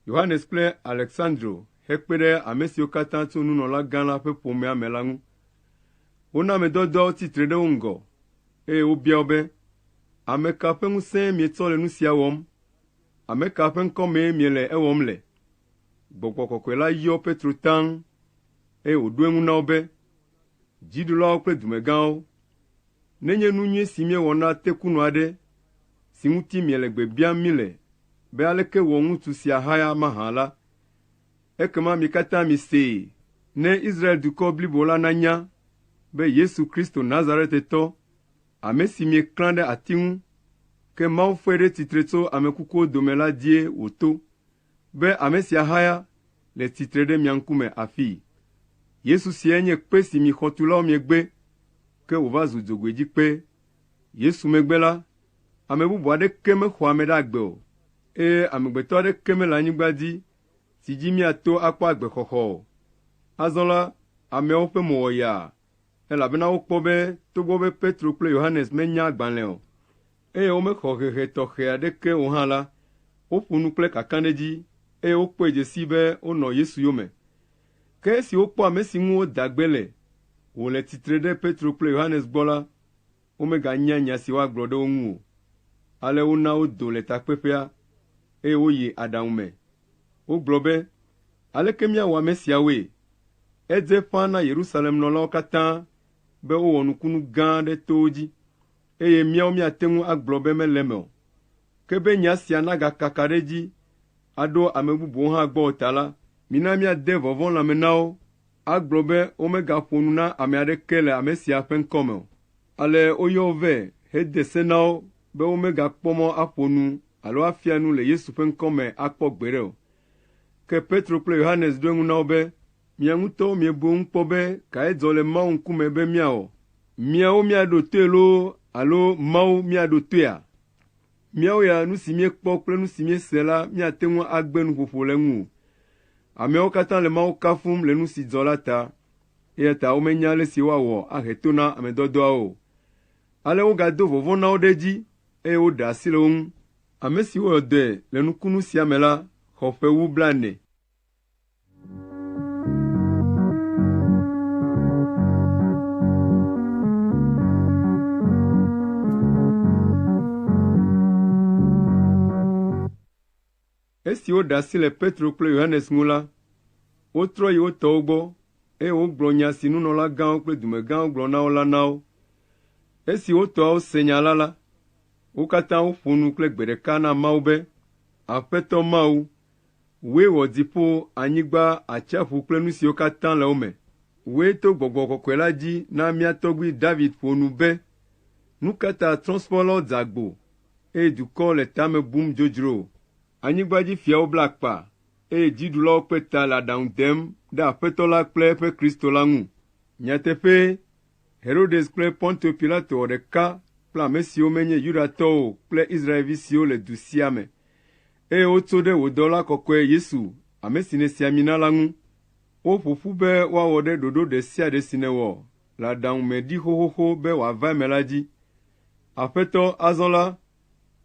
Yohanes kple Alexandro hekpe ɖe ame siwo katã tso nunɔlagã la ƒe ƒomea me la ŋu. Wona amedɔdɔwo tsitre ɖe wo ŋgɔ, eye wobia wo be, ame ka ƒe ŋusẽ mietsɔ le nu sia wɔm? Ame ka ƒe ŋkɔ mee miele ewɔm le? Gbɔgbɔ kɔkɔe la yɔ Petro taŋ, eye wòɖo eŋu na wo be, dziɖulawo kple dumegãwo, nenye nu nyui si miewɔ na tekunɔ aɖe, si ŋuti miele gbe biam mi le, be aleke wɔ ŋutsu sia haya mahã la, ekema mi katã misee, ne Israel dukɔ blibo la nanya be Yesu Kristo Nazaretitɔ, ame si mieklã ɖe ati ŋu, ke Mawu fɔe ɖe tsitre tso ame kukuwo dome la die wòto, be ame sia haya le tsitre ɖe mia ŋkume afii. Yesu siae nye kpe si mi xɔtulawo miegbe, ke wòva zu dzogoedzikpe. Yesu megbe la, ame bubu aɖeke mexɔ ame ɖe agbe o, eye amegbetɔ aɖeke mele anyigba dzi si dzi miato akpɔ agbexɔxɔ o. Azɔ la, ameawo ƒe mo wɔ yaa, elabena wokpɔ be togbɔ be Petro kple Yohanes menya agbalẽ o, eye womexɔ hehe tɔxɛ aɖeke o hã la, woƒo nu kple kakanɛdzi, eye wokpɔe dze si be wonɔ Yesu yome. Ke esi wokpɔ ame si ŋu woda gbe le, wòle tsitre ɖe Petro kple Yohanes gbɔ la, womeganya nya si woagblɔ ɖe wo ŋu o. Ale wona wodo le takpeƒea, eye woyi aɖaŋu me. Wogblɔ be, aleke míawɔ ame siawoe? Edze ƒãa na Yerusalem nɔlawo katã be wowɔ nukunu gã ɖe towo dzi, eye míawo míate ŋu agblɔ be mele eme o. Ke be nya sia nagakaka ɖe dzi aɖo ame bubuwo hã gbɔ o ta la, mina míade vɔvɔ̃ lãme na wo, agblɔ be womegaƒo nu na ame aɖeke le ame sia ƒe ŋkɔ me o. Ale woyɔ wo vɛ hede se na wo be womegakpɔ mɔ aƒo nu alo afia nu le Yesu ƒe ŋkɔ me akpɔ gbeɖe o. Ke Petro kple Yohanes ɖo eŋu na wo be, mia ŋutɔwo miebu ŋu kpɔ be kae dzɔ le Mawu ŋkume be míawɔ? Miawo míaɖo toe loo alo Mawu míaɖo toea? Míawo ya nu si míekpɔ kple nu si míese la míate ŋu agbe nuƒoƒo le ŋu. Ameawo katã le Mawu kafum le nu si dzɔ la ta, eya ta womenya ale si woawɔ ahe to na ame dɔdɔawo o. Ale wogado vɔvɔ̃ na wo ɖe dzi, eye woɖe asi le wo ŋu. Ame si woyɔ dɔe le nukunu sia me la xɔ ƒe wu 40. Esi woɖe asi le Petro kple Yohanes ŋu la, wotrɔ yi wo tɔwo gbɔ, eye wogblɔ nya si nunɔlagãwo kple dumegãwo gblɔ na wo la na wo. Esi wo tɔawo se nya la, wo katã woƒo nu kple gbe ɖeka na Mawu be, Aƒetɔ Mawu, wòe wɔ dziƒo, anyigba, atsiaƒu kple nu siwo katã le wo me. Wòe to Gbɔgbɔ Kɔkɔe la dzi na mía tɔgbui David ƒo nu be, nu ka ta trɔ̃subɔlawo dze agbo, eye dukɔwo le tame bum dzodzro? Anyigbadzifiawo bla akpa, eye dziɖulawo ƒe ta le aɖaŋu dem ɖe Aƒetɔ la kple eƒe Kristo la ŋu. Nyateƒe, Herodes kple Ponto Pilato wɔ ɖeka kple ame siwo menye Yudatɔwo kple Israelvi siwo le du sia me, eye wotso ɖe wò dɔla kɔkɔe Yesu, ame si nèsi ami na la ŋu. Woƒo ƒu be woawɔ ɖe ɖoɖo ɖe sia ɖe si nèwɔ le aɖaŋu me ɖi xoxoxo be wòava eme la dzi. Aƒetɔ, azɔ la,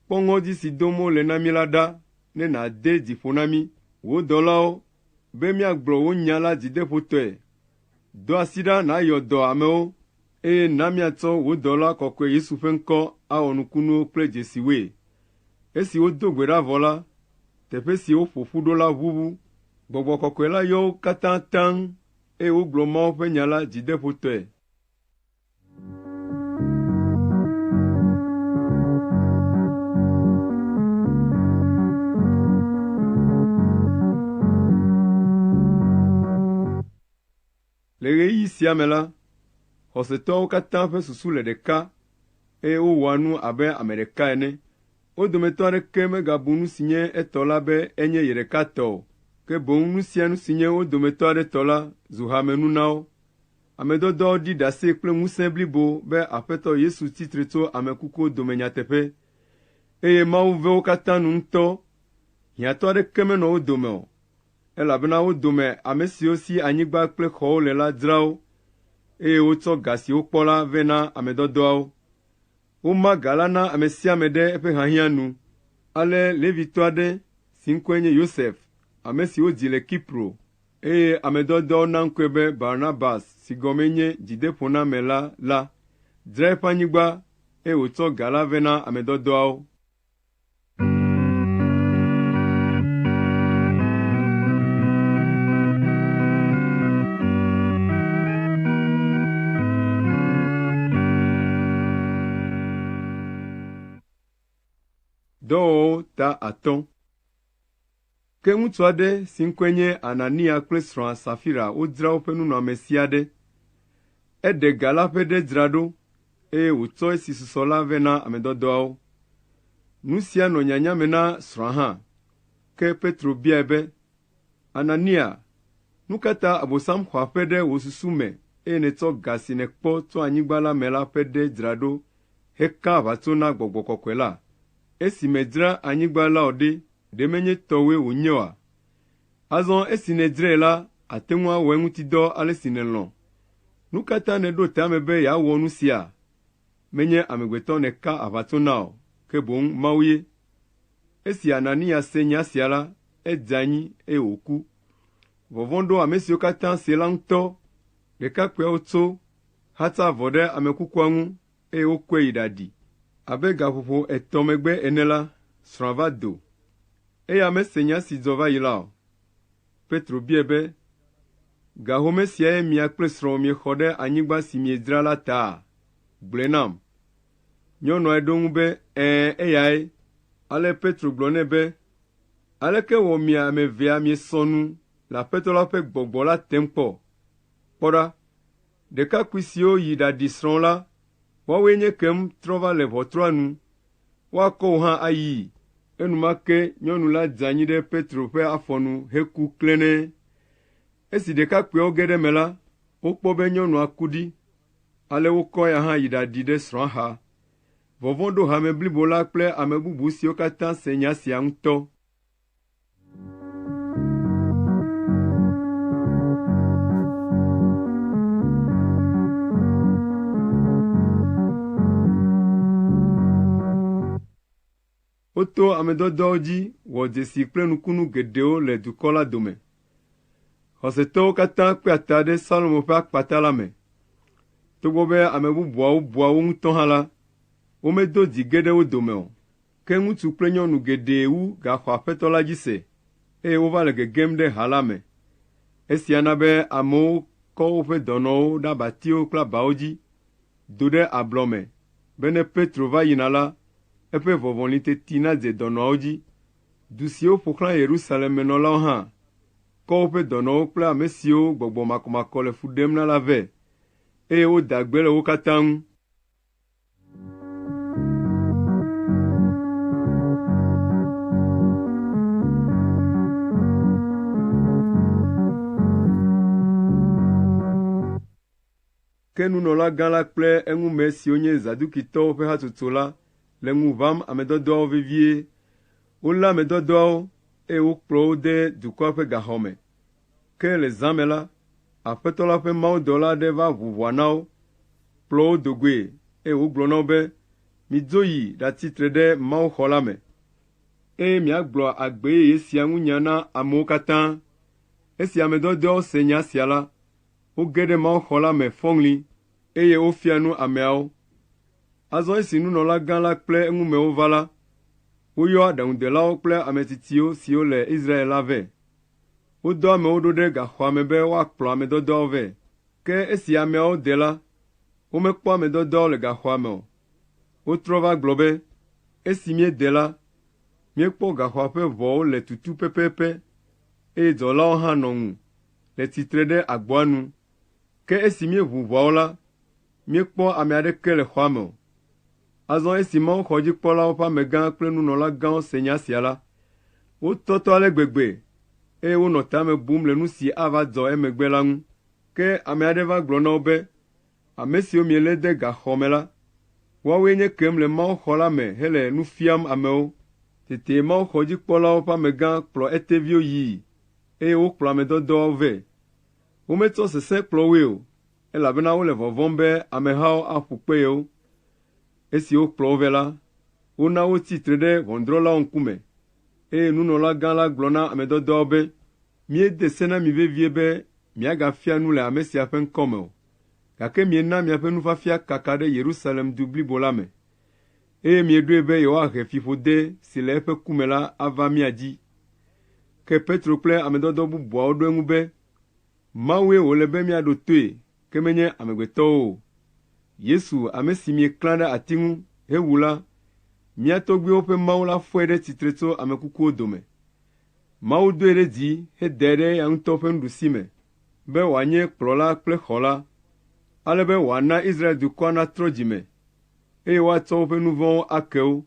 kpɔ ŋɔdzi si dom wole na mí la ɖa, ne nàde dzi ƒo na mí, wò dɔlawo, be míagblɔ wò nya la dzideƒotɔe. Do asi ɖa nàyɔ dɔ amewo, eye na míatsɔ wò dɔla kɔkɔe Yesu ƒe ŋkɔ awɔ nukunuwo kple dzesiwoe. Esi wodo gbe ɖa vɔ la, teƒe si woƒo ƒu ɖo la ʋuʋu. Gbɔgbɔ Kɔkɔe la yɔ wo katã taŋ, eye wogblɔ Mawu ƒe nya la dzideƒotɔe. Le ɣeyiɣi sia me la, xɔsetɔwo katã ƒe susu le ɖeka, eye wowɔa nu abe ame ɖeka ene. Wo dometɔ aɖeke megabu nu si nye etɔ la be enye ye ɖeka tɔ o, ke boŋ nu sia nu si nye wo dometɔ aɖe tɔ la zu hamenu na wo. Ame dɔdɔwo ɖi ɖase kple ŋusẽ blibo be Aƒetɔ Yesu tsitre tso ame kukuwo dome nyateƒe, eye Mawu ve wo katã nu ŋutɔ. Hiãtɔ aɖeke menɔ wo dome o, elabena wo dome ame siwo si anyigba kple xɔwo le la dzra wo, eye wotsɔ ga si wokpɔ la vɛ na ame dɔdɔawo. Woma ga la na ame sia ame ɖe eƒe hiahiã nu. Ale Levitɔ aɖe si ŋkɔe nye Yosef ame si wodzi le Kipro, eye ame dɔdɔwo na ŋkɔe be Barnabas si gɔmee nye dzideƒonamela la dzra eƒe anyigba, eye wòtsɔ ga la vɛ na ame dɔdɔawo. Dɔwɔwɔ ta atɔ̃. Ke ŋutsu aɖe si ŋkɔe nye Anania kple srɔ̃a Safira wodzra woƒe nunɔamesi aɖe. Eɖe ga la ƒe ɖe dzra ɖo, eye wòtsɔ esi susɔ la vɛ na ame dɔdɔawo. Nu sia nɔ nyanya me na srɔ̃a hã. Ke Petro biae be, Anania, nu ka ta Abosam xɔ aƒe ɖe wò susu me, eye nètsɔ ga si nèkpɔ tso anyigba la me la ƒe ɖe dzra ɖo heka aʋatso na Gbɔgbɔ Kɔkɔe la? Esi medzra anyigba la o ɖe menye tɔwòe wònye oa? Azɔ esi nèdzrae la, ate ŋu awɔ eŋuti dɔ ale si nèlɔ̃. Nu ka ta nèɖo tame be yeawɔ nu sia? Menye amegbetɔ nèka aʋatso na o, ke boŋ Mawu ye. Esi Anania se nya sia la, edze anyi eye wòku. Vɔvɔ̃ ɖo ame siwo katã se la ŋutɔ. Ɖekakpuiawo tso, hata avɔ ɖe ame kukua ŋu, eye wokɔe yi ɖaɖi. Abe gaƒoƒo 3 megbe ene la, srɔ̃a va do, eye mese nya si dzɔ va yi la o. Petro biae be, ga home siae mia kple srɔ̃wò miexɔ ɖe anyigba si miedzra la taa? Gblɔe nam. Nyɔnua ɖo eŋu be, eyae. Ale Petro gblɔ nɛ be, aleke wɔ mia ame evea miesɔ nu le Aƒetɔ la ƒe gbɔgbɔ la tem kpɔ? Kpɔ ɖa, ɖekakpui siwo yi ɖaɖi srɔ̃ la, woawoe nye kem trɔ va le ʋɔtrua nu, woakɔ wò hã ayii. Enumake nyɔnu la dze anyi ɖe Petro ƒe afɔ nu heku klẽnee. Esi ɖekakpuiawo ge ɖe me la, wokpɔ be nyɔnua ku ɖi, ale wokɔ ya hã yi ɖaɖi ɖe srɔ̃a xa. Vɔvɔ̃ ɖo hame blibo la kple ame bubu siwo katã se nya sia ŋutɔ. Woto ame dɔdɔwo dzi wɔ dzesi kple nukunu geɖewo le dukɔ la dome. Xɔsetɔwo katã kpe ata ɖe Salomo ƒe akpata la me. Togbɔ be ame bubuawo bua wo ŋutɔ hã la, womedo dzi ge ɖe wo dome o. Ke ŋutsu kple nyɔnu geɖe wu gaxɔ Aƒetɔ la dzi se, eye wova le gegem ɖe ha la me. Esia na be amewo kɔ woƒe dɔnɔwo ɖe abatiwo kple abawo dzi, do ɖe ablɔ me, be ne Petro va yina la, eƒe vɔvɔli teti nadze dɔnɔawo dzi. Du siwo ƒo xlã Yerusalem menɔlawo hã kɔ woƒe dɔnɔwo kple ame siwo gbɔgbɔ makɔmakɔ le fu ɖem na la vɛ, eye woda gbe le wo katã ŋu. Ke nunɔlagã la kple eŋume siwo nye Zadukitɔwo ƒe hatsotso la le ŋu ʋãm ame dɔdɔawo vevie. Wolé ame dɔdɔawo, eye wokplɔ wo de dukɔa ƒe gaxɔ me. Ke le zã me la, Aƒetɔ la ƒe mawudɔla aɖe va ʋu ʋɔa na wo, kplɔ wo do goe, eye wogblɔ na wo be, midzo yi ɖatsi tre ɖe Mawuxɔ la me, eye miagblɔ agbe yeye sia ŋu nya na amewo katã. Esi ame dɔdɔawo se nya sia la, woge ɖe Mawuxɔ la me fɔŋli, eye wofia nu ameawo. Azɔ esi nunɔlagã la kple eŋumewo va la, woyɔ aɖaŋudelawo kple ametsitsiwo siwo le Israel la vɛ. Wodɔ amewo ɖo ɖe gaxɔa me be woakplɔ ame dɔdɔawo vɛ. Ke esi ameawo de la, womekpɔ ame dɔdɔawo le gaxɔa me o. Wotrɔ va gblɔ be, esi míede la, míekpɔ gaxɔa ƒe ʋɔwo le tutu pɛpɛpɛ, eye dzɔlawo hã nɔ ŋu, le tsitre ɖe agboa nu. Ke esi míeʋu ʋɔawo la, míekpɔ ame aɖeke le xɔa me o. Azɔ esi mawuxɔdzikpɔlawo ƒe amegã kple nunɔlagãwo se nya sia la, wotɔtɔ ale gbegbe, eye wonɔ tame bum le nu si ava dzɔ emegbe la ŋu. Ke ame aɖe va gblɔ na wo be, ame siwo mielé de gaxɔ me la, woawoe nye kem le Mawuxɔ la me hele nu fiam amewo. Tete mawuxɔdzikpɔlawo ƒe amegã kplɔ eteviwo yii, eye wokplɔ ame dɔdɔawo vɛ. Wometsɔ sesẽ kplɔ woe o, elabena wole vɔvɔ̃m be amehawo aƒu kpe yewo. Esi wokplɔ wo vɛ la, wona wotsi tre ɖe ʋɔnudrɔ̃lawo ŋkume, Nunola gã la gblɔ na ame dɔdɔwo be, míede se na mi vevie be míagafia nu le ame sia ƒe ŋkɔ me o, gake miena miaƒe nufafia kaka ɖe Yerusalem du blibo la me, eye mieɖoe be yewoahe fiƒode si le eƒe ku me la ava mía dzi. Ke Petro kple ame dɔdɔ bubuawo ɖo eŋu be, Mawue wòle be míaɖo toe, ke menye amegbetɔwo o. Yesu, ame si mieklã ɖe ati ŋu hewu la, mía tɔgbuiwo ƒe Mawu la fɔe ɖe tsitre tso ame kukuwo dome. Mawu doe ɖe dzi hedee ɖe ya ŋutɔ ƒe nuɖusime, be wòanye kplɔla kple xɔla, ale be wòana Israel dukɔa natrɔ dzi me, eye woatsɔ woƒe nu vɔ̃wo ake wo.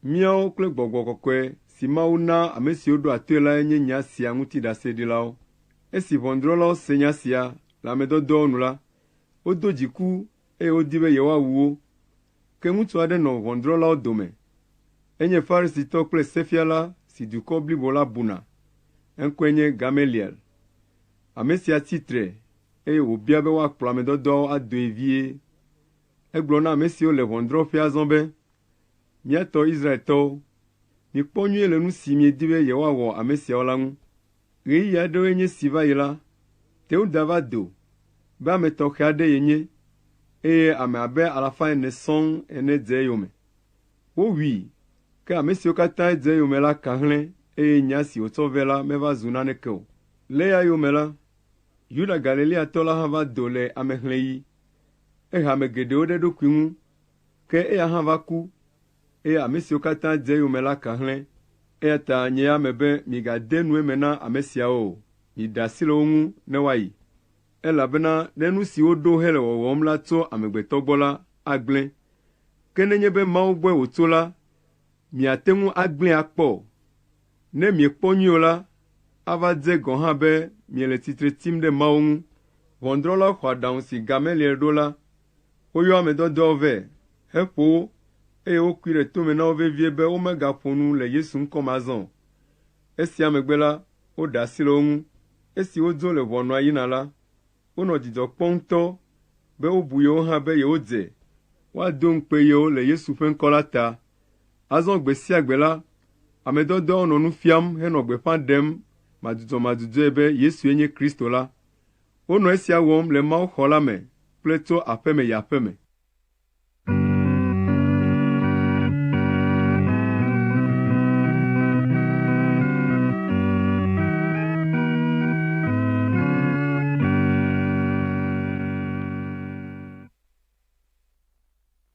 Míawo kple Gbɔgbɔ Kɔkɔe si Mawu na ame siwo ɖoa toe lae nye nya sia ŋutiɖaseɖilawo. Esi ʋɔnudrɔ̃lawo se nya sia le ame dɔdɔwo nu la, wodo dziku eye wodi be yewoawu wo. Ke ŋutsu aɖe nɔ ʋɔnudrɔ̃lawo dome. Enye Farisitɔ kple sefiala si dukɔ blibo la buna. Eŋkɔe nye Gamaliel. Ame sia tsitre eye wòbia be woakplɔ ame dɔdɔawo adoe vie. Egblɔ na ame siwo le ʋɔnudrɔ̃ƒea azɔ be, mía tɔ Israeltɔwo, mikpɔ nyuie le nu si miedi be yewoawɔ ame siawo la ŋu. Ɣeyiɣi aɖewoe nye si va yi la, Teuda va do, be ame tɔxɛ aɖe yenye, eye ame abe 400 sɔŋ ene dze eyome. Wowui, ke ame siwo katã edze eyome la ka hlẽ, eye nya si wòtsɔ vɛ la meva zu naneke o. Le ya yome la, Yuda Galileatɔ la hã va do le amexlẽɣi. Ehe ame geɖewo ɖe eɖokui ŋu, ke eya hã va ku, eye ame siwo katã dze eyome la ka hlẽ. Eya ta nye ya me be migade nu eme na ame siawo o, miɖe asi le wo ŋu ne woayi. Elabena ne nu si woɖo hele wɔwɔm la tso amegbetɔ gbɔ la agblẽ. Ke nenye be Mawu gbɔe wòtso la, miate ŋu agblẽ akpɔ. Ne miekpɔ nyuie o la, ava dze gɔ̃ hã be miele tsitre tim ɖe Mawu ŋu. Ʋɔnudrɔ̃lawo xɔ aɖaŋu si Gamaliel ɖo la, woyɔ ame dɔdɔwo vɛ, heƒo wo, eye wokui ɖe tome na wo vevie be womegaƒo nu le Yesu ŋkɔ me azɔ. Esia megbe la, woɖe asi le wo ŋu. Esi wodzo le ʋɔnua yina la, wonɔ dzidzɔ kpɔm ŋutɔ be wobu yewo hã be yewodze, woado ŋukpe yewo le Yesu ƒe ŋkɔ la ta. Azɔ gbe sia gbe la, ame dɔdɔwo nɔ nu fiam henɔ gbeƒã ɖem madzudzɔmadzudzɔe be Yesue nye Kristo la. Wonɔ esia wɔm le Mawuxɔ la me kple tso aƒe me yi aƒe me.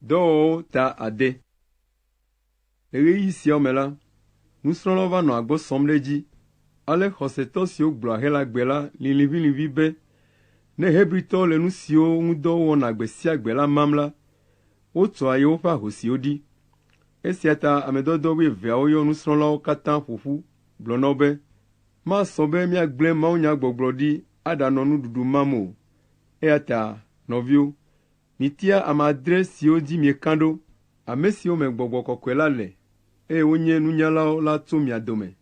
Dɔwɔwɔ ta ade. Le ɣeyiɣi siawo me la, nusrɔ̃lawo va nɔ agbɔ sɔm ɖe edzi. Ale xɔsetɔ siwo gblɔa hela gbe la liliʋiliʋi be, ne Hebritɔwo le nu siwo ŋu dɔ wɔna gbe sia gbe la mam la, wotsɔa yewoƒe ahosiwo ɖi. Esia ta ame dɔdɔ 12 yɔ nusrɔ̃lawo katã ƒoƒu gblɔ na wo be, masɔ be míagblẽ mawunyagbɔgblɔ ɖi aɖanɔ nuɖuɖu mam o. Eya ta, nɔviwo, mitia ame 7 siwo dzi mieka ɖo, ame siwo me Gbɔgbɔ Kɔkɔe la le, eye wonye nunyalawo la tso mia dome.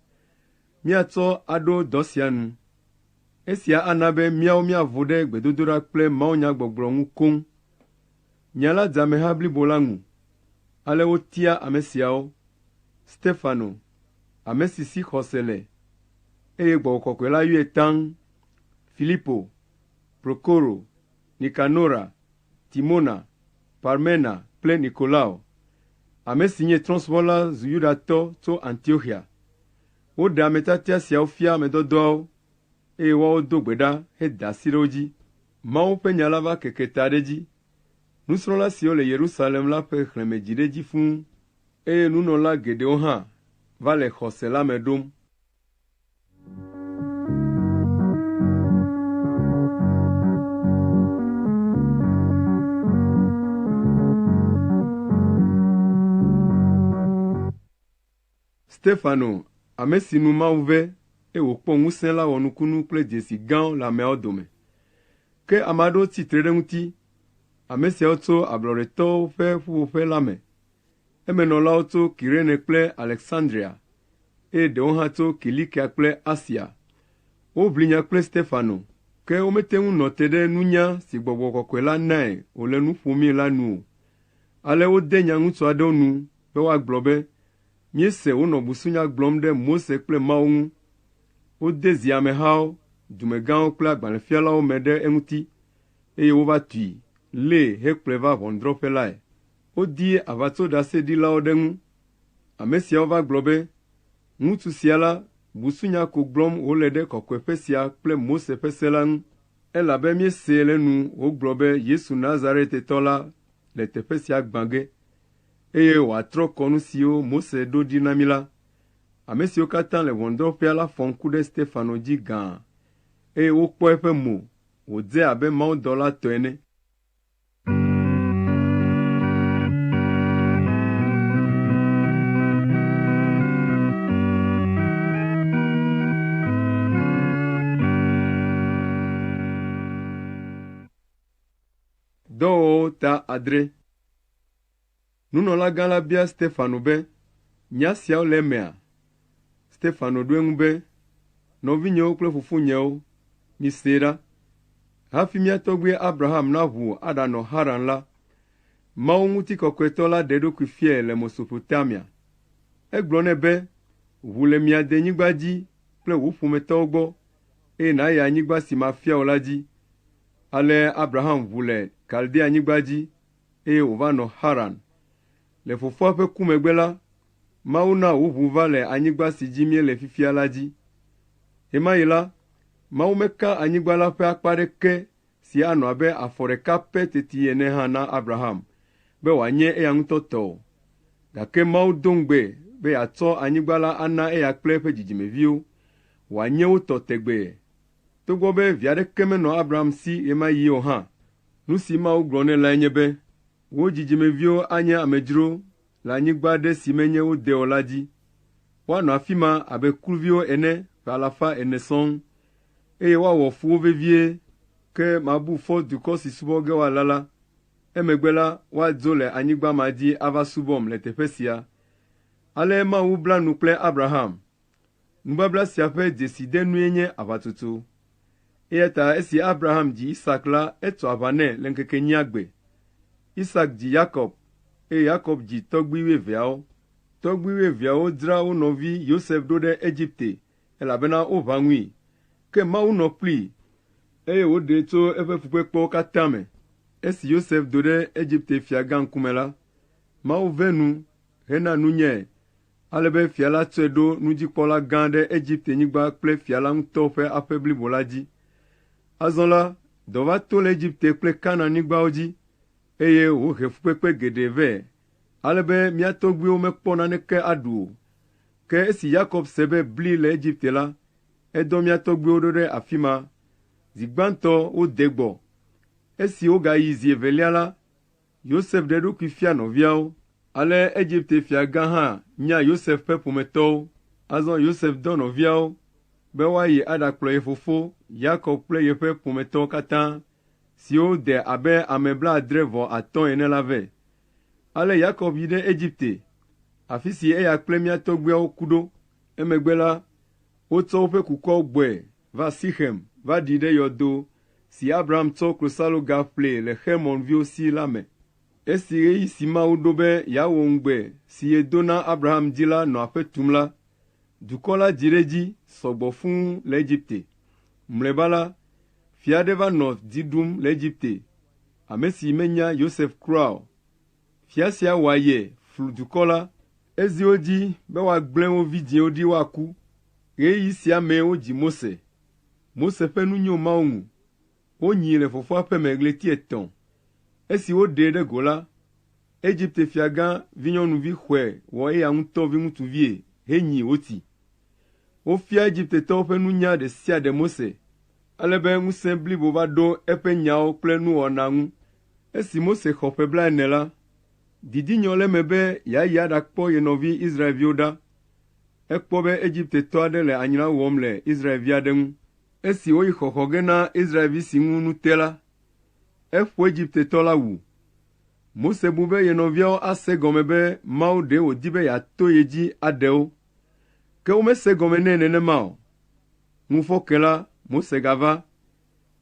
Míatsɔ aɖo dɔ sia nu. Esia ana be míawo míavo ɖe gbedodoɖa kple mawunyagbɔgblɔ ŋu koŋ. Nya la dze ameha blibo la ŋu. Ale wotia ame siawo: Stefano, ame si si xɔse le, eye Gbɔgbɔ Kɔkɔe la yɔe taŋ; Filipo, Prokoro, Nikanora, Timona, Parmena kple Nikolao, ame si nye trɔ̃subɔla zu Yudatɔ tso Antioxia. Woɖe ame tiatia siawo fia ame dɔdɔawo, eye woawo do gbe ɖa hede asi ɖe wo dzi. Mawu ƒe nya la va keke ta ɖe dzi. Nusrɔ̃la siwo le Yerusalem la ƒe xlẽme dzi ɖe dzi fũu, eye nunɔla geɖewo hã va le xɔse la me ɖom. Stefano, ame si nu Mawu ve, eye wòkpɔ ŋusẽ la wɔ nukunu kple dzesi gãwo le ameawo dome. Ke ame aɖewo tsitre ɖe ŋuti. Ame siawo tso ablɔɖetɔwo ƒe ƒuƒoƒe la me. Emenɔlawo tso Kirene kple Alexandria, eye ɖewo hã tso Kilikia kple Asia. Woʋli nya kple Stefano, ke womete ŋu nɔ te ɖe nunya si Gbɔgbɔ Kɔkɔe la nae wòle nu ƒomii la nu o. Ale wode nya ŋutsu aɖewo nu be woagblɔ be, Miese wonɔ busunya gblɔm ɖe Mose kple Mawu ŋu. Wode zi amehawo, dumegãwo kple agbalẽfialawo me ɖe eŋuti, eye wova tui, lée hekplɔe va ʋɔnudrɔ̃ƒe lae. Wodi aʋatsoɖaseɖilawo ɖe ŋu. Ame siawo va gblɔ be, ŋutsu sia la, busunya ko gblɔm wòle ɖe kɔkɔeƒe sia kple Mose ƒe se la ŋu, elabe míesee le nu wògblɔ be Yesu Nazaretitɔ la le teƒe sia gbã ge, eye wòatrɔ kɔnu siwo Mose ɖo ɖi na mí la. Ame siwo katã le ʋɔnudrɔ̃ƒea la fɔ ŋku ɖe Stefano dzi gãa, eye wokpɔ eƒe mo, wòdze abe mawudɔla tɔ ene. Dɔwɔwɔ ta adre. Nunɔlagã la bia Stefano be, nya siawo le emea? Stefano ɖo eŋu be, nɔvinyewo kple fofonyewo, misee ɖa. Hafi mía tɔgbui Abraham naʋu aɖanɔ Haran la, Mawu ŋutikɔkɔetɔ la ɖe eɖokui fiae le Mesopotamia. Egblɔ nɛ be, ʋu le mia denyigba dzi kple wò ƒometɔwo gbɔ, eye nàyi anyigba si mafia wò la dzi. Ale Abraham ʋu le Kaldeanyigba dzi, eye wòva nɔ Haran. Le fofoa ƒe ku megbe la, Mawu na wòʋu va le anyigba si dzi míele fifia la dzi. Ema yi la, Mawu meka anyigba la ƒe akpa ɖeke si anɔ abe afɔ ɖeka pɛ teti ene hã na Abraham, be wòanye eya ŋutɔ tɔ o. Gake Mawu do ŋugbe be yeatsɔ anyigba la ana eya kple eƒe dzidzimeviwo, wòanye wo tɔ tegbee. Togbɔ be vi aɖeke menɔ Abraham si ɣe ma ɣi o hã. Nu si Mawu gblɔ nɛ lae nye be, wo dzidzimeviwo anye amedzro le anyigba ɖe si menye wo de o la dzi. Woanɔ afi ma abe kluviwo ene ƒe 400 sɔŋ, eye woawɔ fu wo vevie, ke mabu fɔ dukɔ si subɔ ge woala la. Emegbe la, woadzo le anyigba ma dzi ava subɔm le teƒe sia. Ale Mawu bla nu kple Abraham. Nubabla sia ƒe dzesidenue nye aʋatutu. Eya ta esi Abraham dzi Isak la, etɔ aʋa nɛ le ŋkeke 8 gbe. Isak dzi Yakob, eye Yakob dzi tɔgbui 12. Tɔgbui 12 dzra wo nɔvi Yosef ɖo ɖe Egipte, elabena woʋã ŋui. Ke Mawu nɔ kplii, eye wòɖee tso eƒe fukpekpewo katã me. Esi Yosef do ɖe Egipte fia gã ŋkume la, Mawu ve nu hena nunyae, ale be fia la tsɔe ɖo nudzikpɔla gã ɖe Egiptenyigba kple fia la ŋutɔ ƒe aƒe blibo la dzi. Azɔ la, dɔ va to le Egipte kple Kananyigbawo dzi, eye wòhe fukpekpe geɖe vɛ, ale be mía tɔgbuiwo mekpɔ naneke aɖu o. Ke esi Yakob se be bli le Egipte la, edɔ mía tɔgbuiwo ɖo ɖe afi ma. Zi gbãtɔ wode gbɔ. Esi wogayi zi evelia la, Yosef ɖe eɖokui fia nɔviawo. Ale Egipte fia gã hã nya Yosef ƒe ƒometɔwo. Azɔ Yosef dɔ nɔviawo be woayi aɖakplɔ ye fofo, Yakob kple yeƒe ƒometɔwo katã, siwo de abe ame 75 ene la vɛ. Ale Yakob yi ɖe Egipte, afi si eya kple mía tɔgbuiawo ku ɖo. Emegbe la, wotsɔ woƒe kukɔwo gbɔe va Sichem, va ɖi ɖe yɔdo si Abraham tsɔ klosaloga ƒlee le Xemonviwo si la me. Esi ɣeyiɣi si Mawu ɖo be yeawɔ ŋugbe si yedo na Abraham dzi la nɔ aƒe tum la, dukɔ la dzi ɖe dzi sɔgbɔ fũu le Egipte. Mlɔeba la, fia aɖe va nɔ dzi ɖum le Egipte, ame si menya Yosef kura o. Fia sia wɔ aye flu dukɔ la, ezi wo dzi be woagblẽ wo vidzĩwo ɖi woaku. Ɣeyiɣi sia me wodzi Mose. Mose ƒe nu nyo Mawu ŋu. Wonyi le fofoa ƒe me ɣleti 3. Esi woɖee ɖe go la, Egipte fia gã vinyɔnuvi xɔe wɔ eya ŋutɔ viŋutsuvie henyi woti. Wofia Egiptetɔwo ƒe nunya ɖe sia ɖe Mose, ale be ŋusẽ blibo va ɖo eƒe nyawo kple nuwɔna ŋu. Esi Mose xɔ ƒe 40 la, didi nyɔ le eme be yeayi aɖakpɔ ye nɔvi Israelviwo ɖa. Ekpɔ be Egiptetɔ aɖe le anyra wɔm le Israelvi aɖe ŋu. Esi woyi xɔxɔ ge na Israelvi si ŋu nu te la, eƒo Egiptetɔ la wu. Mose bu be ye nɔviawo ase gɔme be Mawu ɖe wòdi be yeato ye dzi aɖe wo. Ke womese gɔme nɛ nenema o. Ŋufɔ ke la, Mose gava.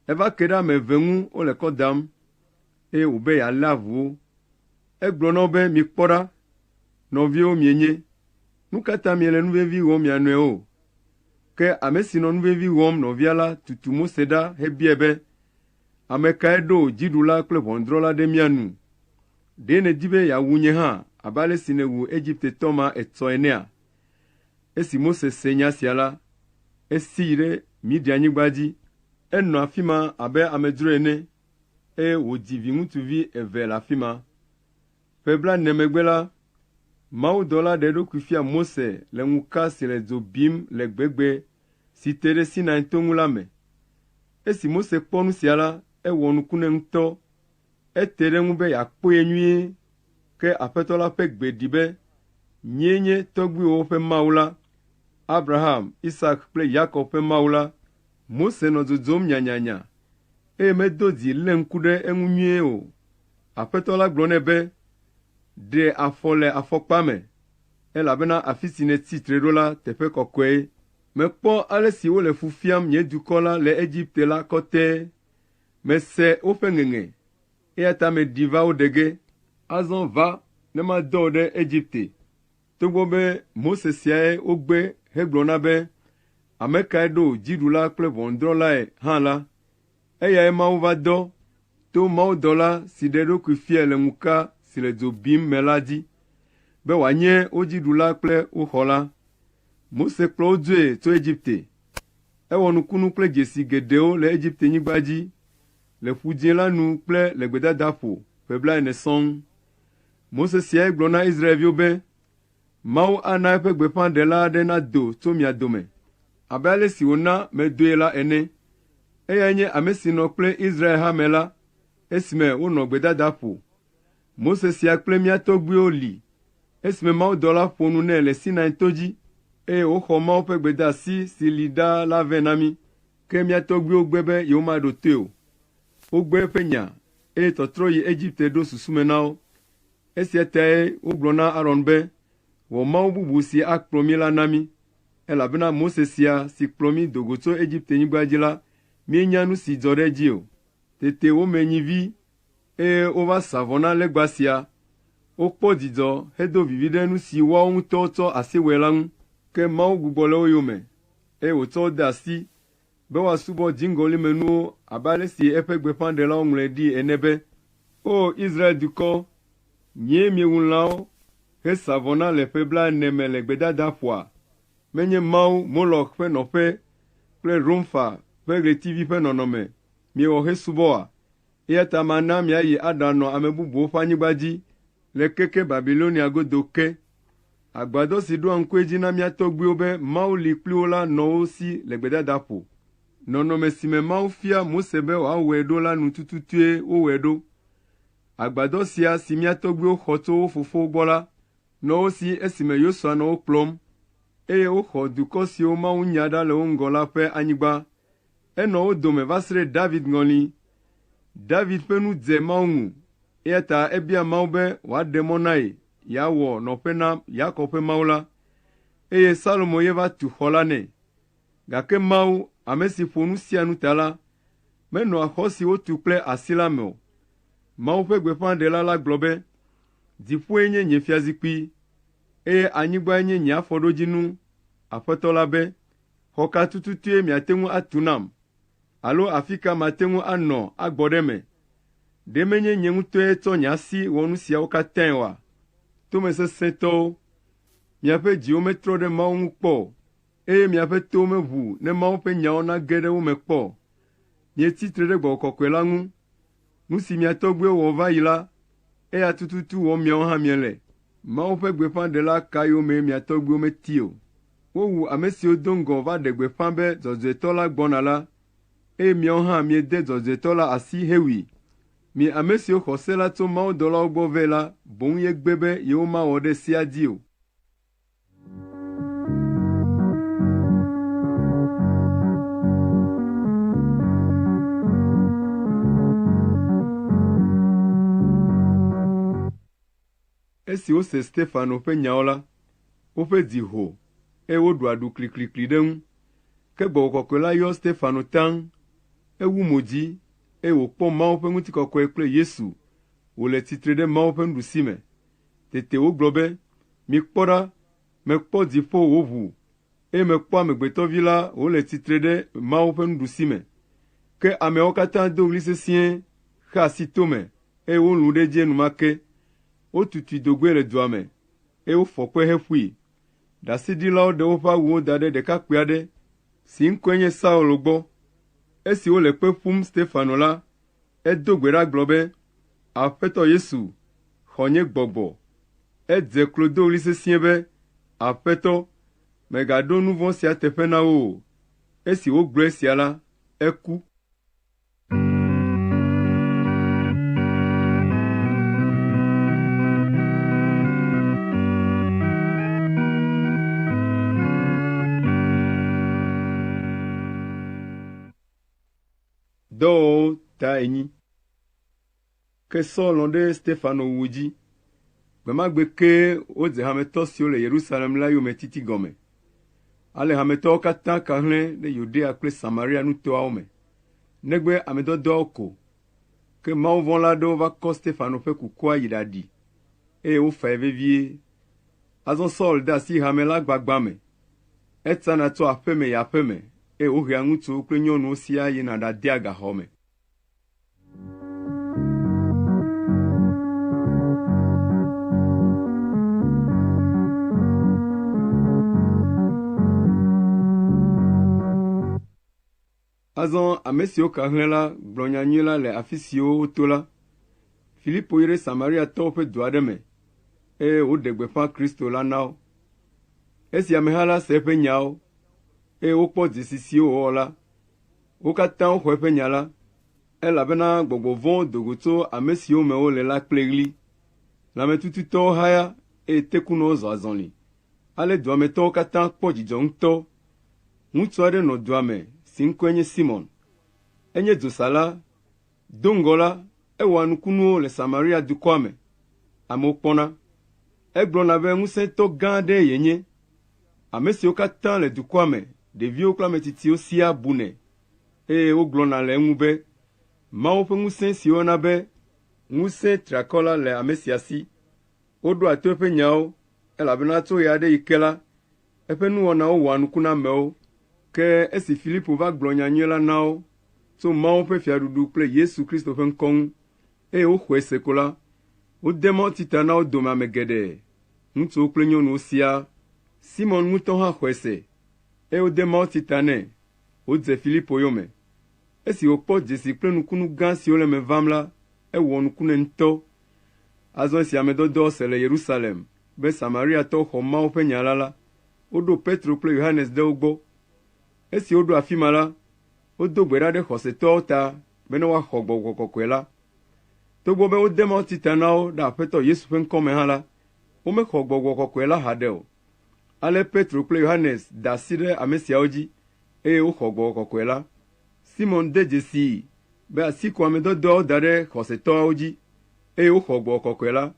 Eva ke ɖe ame 2 ŋu wole kɔ dam, eye wòbe yealé avuwo. Egblɔ na wo be mikpɔ ɖa, nɔviwo mienye. nukata miele nuvevi wɔm mianɔe o. Ke ame si nɔ nuvevi wɔm nɔvia la tutu Mose ɖa hebie be, ame kae ɖo dziɖula kple ʋɔnudrɔ̃la ɖe mia nu? Ɖe nèdi be yeawu nye hã abe ale si nèwu Egiptetɔ ma etsɔ enea? Esi Mose se nya sia la, esi yi ɖe Midianyigba dzi. Enɔ afi ma abe amedzro ene, eye wòdzi viŋutsuvi eve le afi ma. Ƒe blaene megbe la, Mawudɔla ɖe eɖokui fia Mose le ŋuka si le dzo bim le gbegbe si te ɖe Sinai to ŋu la me. Esi Mose kpɔ nu sia la, ewɔ nuku nɛ ŋutɔ. Ete ɖe ŋu be yeakpɔe nyuie, ke Aƒetɔ la ƒe gbe ɖi be, nyee nye tɔgbuiwo ƒe Mawu la, Abraham, Isak kple Yakob ƒe Mawu la. Mose nɔ dzodzom nyanyanya, eye medo dzi lé ŋku ɖe eŋu nyuie o. Aƒetɔ la gblɔ nɛ be, ɖe afɔ le afɔkpa me, elabena afi si nètsitre ɖo la teƒe kɔkɔe. Mekpɔ ale si wole fu fiam nye dukɔ la le Egipte la kɔtɛe. Mese woƒe ŋeŋe, eya ta meɖi va wo ɖe ge. Azɔ va ne madɔ wo ɖe Egipte. Togbɔ be Mose siae wogbe hegblɔna be, ame kae ɖo dziɖula kple ʋɔnudrɔ̃lae hã la, eyae Mawu va dɔ to mawudɔla si ɖe eɖokui fia le ŋuka si le dzo bim me la dzi, be wòanye wo dziɖula kple wo xɔla. Mose kplɔ wo dzoe tso Egipte. Ewɔ nukunu kple dzesi geɖewo le Egiptenyigba dzi, le Ƒu Dzĩ la nu kple le gbedadaƒo ƒe 40 sɔŋ. Mose siae gblɔ na Israelviwo be, Mawu ana eƒe gbeƒãɖela aɖe nado tso mia dome, abe ale si wòna medoe la ene. Eyae nye ame si nɔ kple Israel hame la, esime wonɔ gbedadaƒo. Mose sia kple mía tɔgbuiwo li, esime mawudɔla ƒo nu nɛ le Sinai to dzi, eye woxɔ Mawu ƒe gbedeasi si li ɖaa la vɛ na mí. Ke mía tɔgbuiwo gbe be yewomaɖo toe o. Wogbe eƒe nya, eye tɔtrɔ yi Egipte ɖo susu me na wo. Esia tae wogblɔ na Aron be, wɔ Mawu bubu si akplɔ mí la na mí, elabena Mose sia si kplɔ mí do go tso Egiptenyigba dzi la, míenya nu si dzɔ ɖe edzi o. Tete wome nyivi, eye wova sa vɔ na legba sia. Wokpɔ dzidzɔ hedo vivi ɖe nu si woawo ŋutɔ tsɔ asi wɔe la ŋu. Ke Mawu gbugbɔ le wo yome, eye wòtsɔ wo de asi be woasubɔ dziŋgɔlimenuwo abe ale si eƒe gbeƒãɖelawo ŋlɔe ɖi ene be, O Israel dukɔ, nyee miewu lãwo hesa vɔ na le ƒe 40 me le gbedadaƒoa. Menye Mawu Molok ƒe nɔƒe kple Romfa ƒe ɣletivi ƒe nɔnɔme miewɔ hesubɔa. Eya ta mana miayi aɖanɔ ame bubuwo ƒe anyigba dzi le keke Babilonia godo ke. Agbadɔ si ɖoa ŋkue dzi na mía tɔgbuiwo be Mawu li kpli wo la nɔ wo si le gbedadaƒo. Nɔnɔme si me Mawu fia Mose be wòawɔe ɖo la nu tututue wowɔe ɖo. Agbadɔ sia si mía tɔgbuiwo xɔ tso wo fofowo gbɔ la, nɔ wo si esime Yosua nɔ wo kplɔm, eye woxɔ dukɔ siwo Mawu nya ɖa le wo ŋgɔ la ƒe anyigba. Enɔ wo dome va se ɖe David ŋɔli. David ƒe nu dze Mawu ŋu, eya ta ebia Mawu be wòaɖe mɔ na ye, yeawɔ nɔƒe na Yakob ƒe Mawu la, eye Salomo ye va tu xɔ la nɛ. Gake Mawu, ame si ƒo nu sia nu ta la, menɔ xɔ si wotu kple asi la me o. Mawu ƒe gbeƒãɖela la gblɔ be, dziƒoe nye nye fiazikpui, eye anyigbae nye nye afɔɖodzinu. Aƒetɔ la be, xɔ ka tututue miate ŋu atu nam, alo afi ka mate ŋu anɔ agbɔ ɖe me? Ɖe menye nye ŋutɔe tsɔ nye asi wɔ nu siawo katãe oa? Tomesesẽtɔwo, miaƒe dziwo metrɔ ɖe Mawu ŋu kpɔ, eye miaƒe towo meʋu ne Mawu ƒe nyawo nage ɖe wo me kpɔ. Mietsitre ɖe Gbɔgbɔ Kɔkɔe la ŋu. Nu si mia tɔgbuiwo wɔ va yi la, eya tututu wɔ miawo hã miele. Mawu ƒe gbeƒãɖela ka yome mia tɔgbuiwo meti o. Wowu ame siwo do ŋgɔ va ɖe gbeƒã be dzɔdzɔetɔ la gbɔna la, eye miawo hã miede dzɔdzɔetɔ la asi hewui. Mi ame siwo xɔ se la tso mawudɔlawo gbɔ vɛ la, boŋ yegbe be yewomawɔ ɖe sea dzi o. Esi wose Stefano ƒe nyawo la, woƒe dzi ho, eye woɖu aɖu kliklikli ɖe ŋu. Ke Gbɔgbɔ Kɔkɔe la yɔ Stefano taŋ, ewu mo dzi, eye wòkpɔ Mawu ƒe ŋutikɔkɔe kple Yesu wòle tsitre ɖe Mawu ƒe nuɖusime. Tete wogblɔ be, mikpɔ ɖa, mekpɔ dziƒo wòʋu, eye mekpɔ amegbetɔvi la wòle tsitre ɖe Mawu ƒe nuɖusime. Ke ameawo katã do ɣli sesĩe, xe asi tome, eye wolũ ɖe edzi enumake. Wotutui do goe le dua me, eye wofɔ kpe heƒui. Ɖasiɖilawo ɖe woƒe awuwo da ɖe ɖekakpui aɖe si ŋkɔe nye Saulo gbɔ. Esi wole kpe ƒum Stefano la, edo gbe ɖa gblɔ be, Aƒetɔ Yesu, xɔ nye gbɔgbɔ. Edze klo do ɣli sesĩe be, Aƒetɔ, mègaɖo nu vɔ̃ sia teƒe na wo o. Esi wogblɔ esia la, eku. Dɔwɔwɔ ta enyi. Ke Sɔl ɖe Stefano wu dzi. Gbe ma gbe ke wodze hametɔ siwo le Yerusalem la yome titi gɔme. Ale hametɔwo katã ka hlẽ ɖe Yudea kple Samaria nutoawo me, negbe ame dɔdɔawo ko. Ke mawuvɔ̃la aɖewo va kɔ Stefano ƒe kukua yi ɖaɖi, eye wofae vevie. Azɔ Sɔl de asi hame la gbagba me. Etsana tso aƒe me yi aƒe me, eye wohea ŋutsuwo kple nyɔnuwo siaa yina ɖadea gaxɔ me. Azɔ ame siwo ka hlẽ la gblɔ nyanyui la le afi siwo woto la. Filipo yi ɖe Samariatɔwo ƒe du aɖe me, eye woɖe gbeƒã Kristo la na wo. Esi ameha la se eƒe nyawo, eye wokpɔ dzesi siwo wòwɔ la, wo katã woxɔ eƒe nya la, elabena gbɔgbɔ vɔ̃wo do go tso ame siwo me wole la kple ɣli. Lãmetututɔwo haya, eye tekunɔwo zɔ azɔli. Ale duametɔwo katã kpɔ dzidzɔ ŋutɔ. Ŋutsu aɖe nɔ dua me si ŋkɔe nye Simon. Enye dzosala, do ŋgɔ la, ewɔa nukunuwo le Samaria dukɔa me. Amewo kpɔna. Egblɔna be ŋusẽtɔ gã aɖe yenye. Ame siwo katã le dukɔa me, ɖeviwo kple ametsitsiwo siaa bunɛ, eye wogblɔna le eŋu be, Mawu ƒe ŋusẽ si wɔna be ŋusẽ triakɔ la le ame sia si. Woɖoa to eƒe nyawo, elabena tso ɣe aɖe yi ke la, eƒe nuwɔnawo wɔa nuku na amewo. Ke esi Filipo va gblɔ nyanyui la na wo tso Mawu ƒe fiaɖuɖu kple Yesu Kristo ƒe ŋkɔ ŋu, eye woxɔe se ko la, wode mawutsi ta na wo dome ame geɖe, ŋutsuwo kple nyɔnuwo siaa. Simon ŋutɔ hã xɔe se, eye wode mawutsi ta nɛ. Wodze Filipo yome. Esi wòkpɔ dzesi kple nukunu gã siwo le me vam la, ewɔ nuku nɛ ŋutɔ. Azɔ esi ame dɔdɔwo se le Yerusalem be Samariatɔwo xɔ Mawu ƒe nya la, woɖo Petro kple Yohanes ɖe wo gbɔ. Esi woɖo afi ma la, wodo gbe ɖa ɖe xɔsetɔwo ta be ne woaxɔ Gbɔgbɔ Kɔkɔe la. Togbɔ be wode mawutsi ta na wo ɖe Aƒetɔ Yesu ƒe ŋkɔ me hã la, womexɔ Gbɔgbɔ Kɔkɔe la haɖe o. Ale Petro kple Yohanes da asi ɖe ame siawo dzi, eye woxɔ Gbɔgbɔ Kɔkɔe la. Simon de dzesii be asi ko ame dɔdɔawo da ɖe xɔsetɔawo dzi, eye woxɔ Gbɔgbɔ Kɔkɔe la.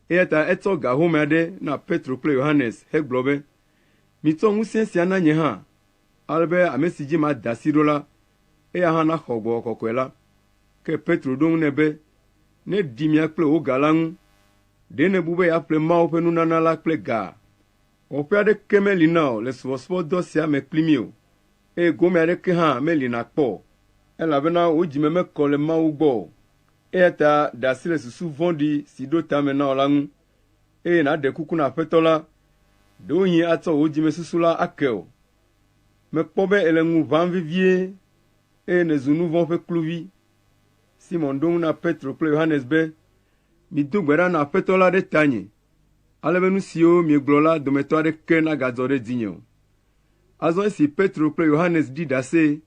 Eya ta etsɔ ga home aɖe na Petro kple Yohanes hegblɔ be, mitsɔ ŋusẽ sia na nye hã, ale be ame si dzi mada asi ɖo la, eya hã naxɔ Gbɔgbɔ Kɔkɔe la. Ke Petro ɖo ŋu nɛ be, ne ɖi mia kple wò ga la ŋu, ɖe nebu be yeaƒle Mawu ƒe nunana la kple ga. Wɔƒe aɖeke meli na o le subɔsubɔdɔ sia me kpli mí o, eye gome aɖeke hã meli na kpɔ, elabena wò dzime mekɔ le Mawu gbɔ o. Eya ta ɖe asi le susu vɔ̃ɖi si ɖo ta me na wò la ŋu, eye nàɖe kuku na Aƒetɔ la, ɖewohĩ atsɔ wò dzimesusu la ake o. Mekpɔ be ele ŋu ʋãm vevie, eye nèzu nu vɔ̃ ƒe kluvi. Simon ɖo ŋu na Petro kple Yohanes be, mido gbe ɖa na Aƒetɔ la ɖe tanye, ale be nu siwo miegblɔ la dometɔ aɖeke nagadzɔ ɖe dzinye o. Azɔ esi Petro kple Yohanes ɖi ɖase,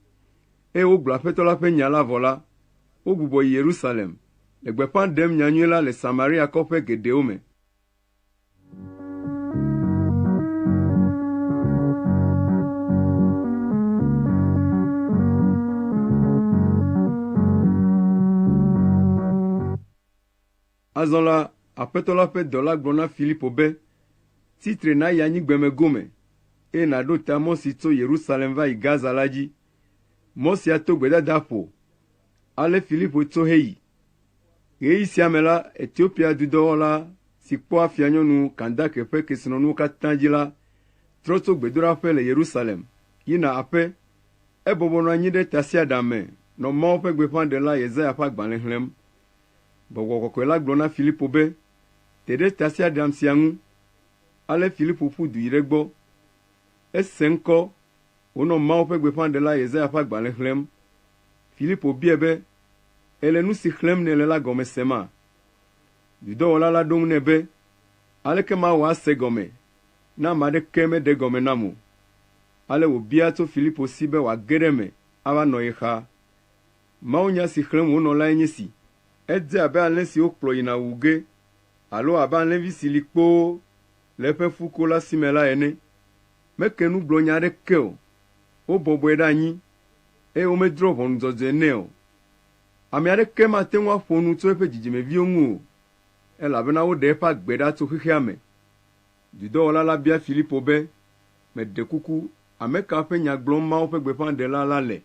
eye wogblɔ Aƒetɔ la ƒe nya la vɔ la, wogbugbɔ yi Yerusalem, le gbeƒã ɖem nyanyui la le Samaria kɔƒe geɖewo me. Azɔ la, Aƒetɔ la ƒe dɔla gblɔ na Filipo be, titre na yi anyigbeme gome, eye nàɖo ta mɔ si tso Yerusalem va yi Gaza la dzi. Mɔ sia to gbedada ƒo. Ale Filipo tso heyi. Ɣeyiɣi sia me la, Etiopia dudɔwɔla si kpɔ afia nyɔnu Kandake ƒe kesinɔnuwo katã dzi la trɔ tso gbedoɖaƒe le Yerusalem yina aƒe. Ebɔbɔ nɔ anyi ɖe tasiaɖam me nɔ Mawu ƒe gbeƒãɖela Yesaya ƒe agbalẽ xlẽm. Gbɔgbɔ kɔkɔe la gblɔ na Filipo be te ɖe tasiaɖam sia ŋu. Ale Filipo ƒu du yi ɖe gbɔ. Ese ŋkɔ wònɔ Mawu ƒe gbeƒãɖela Yesaya ƒe agbalẽ xlẽm. Filipo biae be ele nu si xlẽm nèle la gɔme sema. Dudɔwɔla la ɖo ŋu nɛ be aleke mawɔ ase gɔme ne ame aɖeke meɖe gɔme nam o. Ale wòbia tso Filipo si be wòage ɖe me ava nɔ ye xa. Mawunya si xlẽm wònɔ lae nye si. Edze abe alẽ si wokplɔ yina wu ge alo abe alẽvi si li kpoo le eƒe fuko la si me la ene. Meke nugblɔnya aɖeke o. Wobɔbɔe ɖe anyi eye womedrɔ̃ ʋɔnudzɔdzɔe nɛ o. Ame aɖeke mate ŋu aƒo nu tso eƒe dzidzimeviwo ŋu o, elabena woɖe eƒe agbe ɖa tso xexea me. Dudɔwɔla la bia Filipo be, meɖe kuku, ame ka ƒe nya gblɔm Mawu ƒe gbeƒãɖela la le?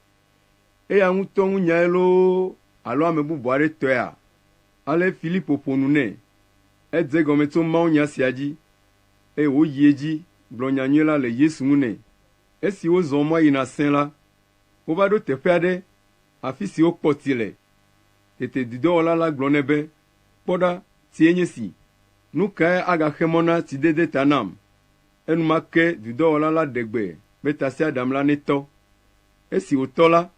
Eya ŋutɔ ŋu nyae loo alo ame bubu aɖe tɔea? Ale Filipo ƒo nu nɛ. Edze gɔme tso mawunya sia dzi, eye wòyi edzi gblɔ nyanyuie la le Yesu ŋu nɛ. Esi wozɔ mɔ yina sẽ la, wova ɖo teƒe aɖe afi si wokpɔ tsi le. Tete dudɔwɔla la gblɔ nɛ be, kpɔ ɖa, tsie nye si. Nu kae agaxe mɔ na tsidede ta nam? Enumake dudɔwɔla la ɖe gbe be tasiaɖam la netɔ. Esi wòtɔ la,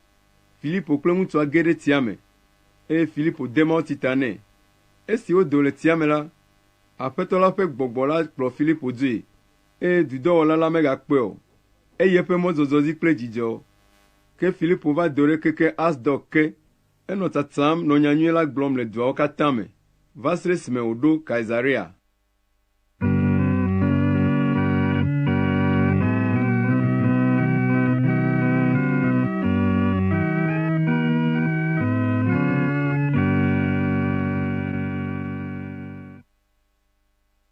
Filipo kple ŋutsua ge ɖe tsia me, eye Filipo de mawutsi ta nɛ. Esi wodo le tsia me la, Aƒetɔ la ƒe gbɔgbɔ la kplɔ Filipo dzoe, eye dudɔwɔla la megakpɔe o. Eyi eƒe mɔzɔzɔ dzi kple dzidzɔ. Ke Filipo va do ɖe keke Asdod ke. Enɔ tsatsam nɔ nyanyuie la gblɔm le duawo katã me, va se ɖe esime wòɖo Kaesarea.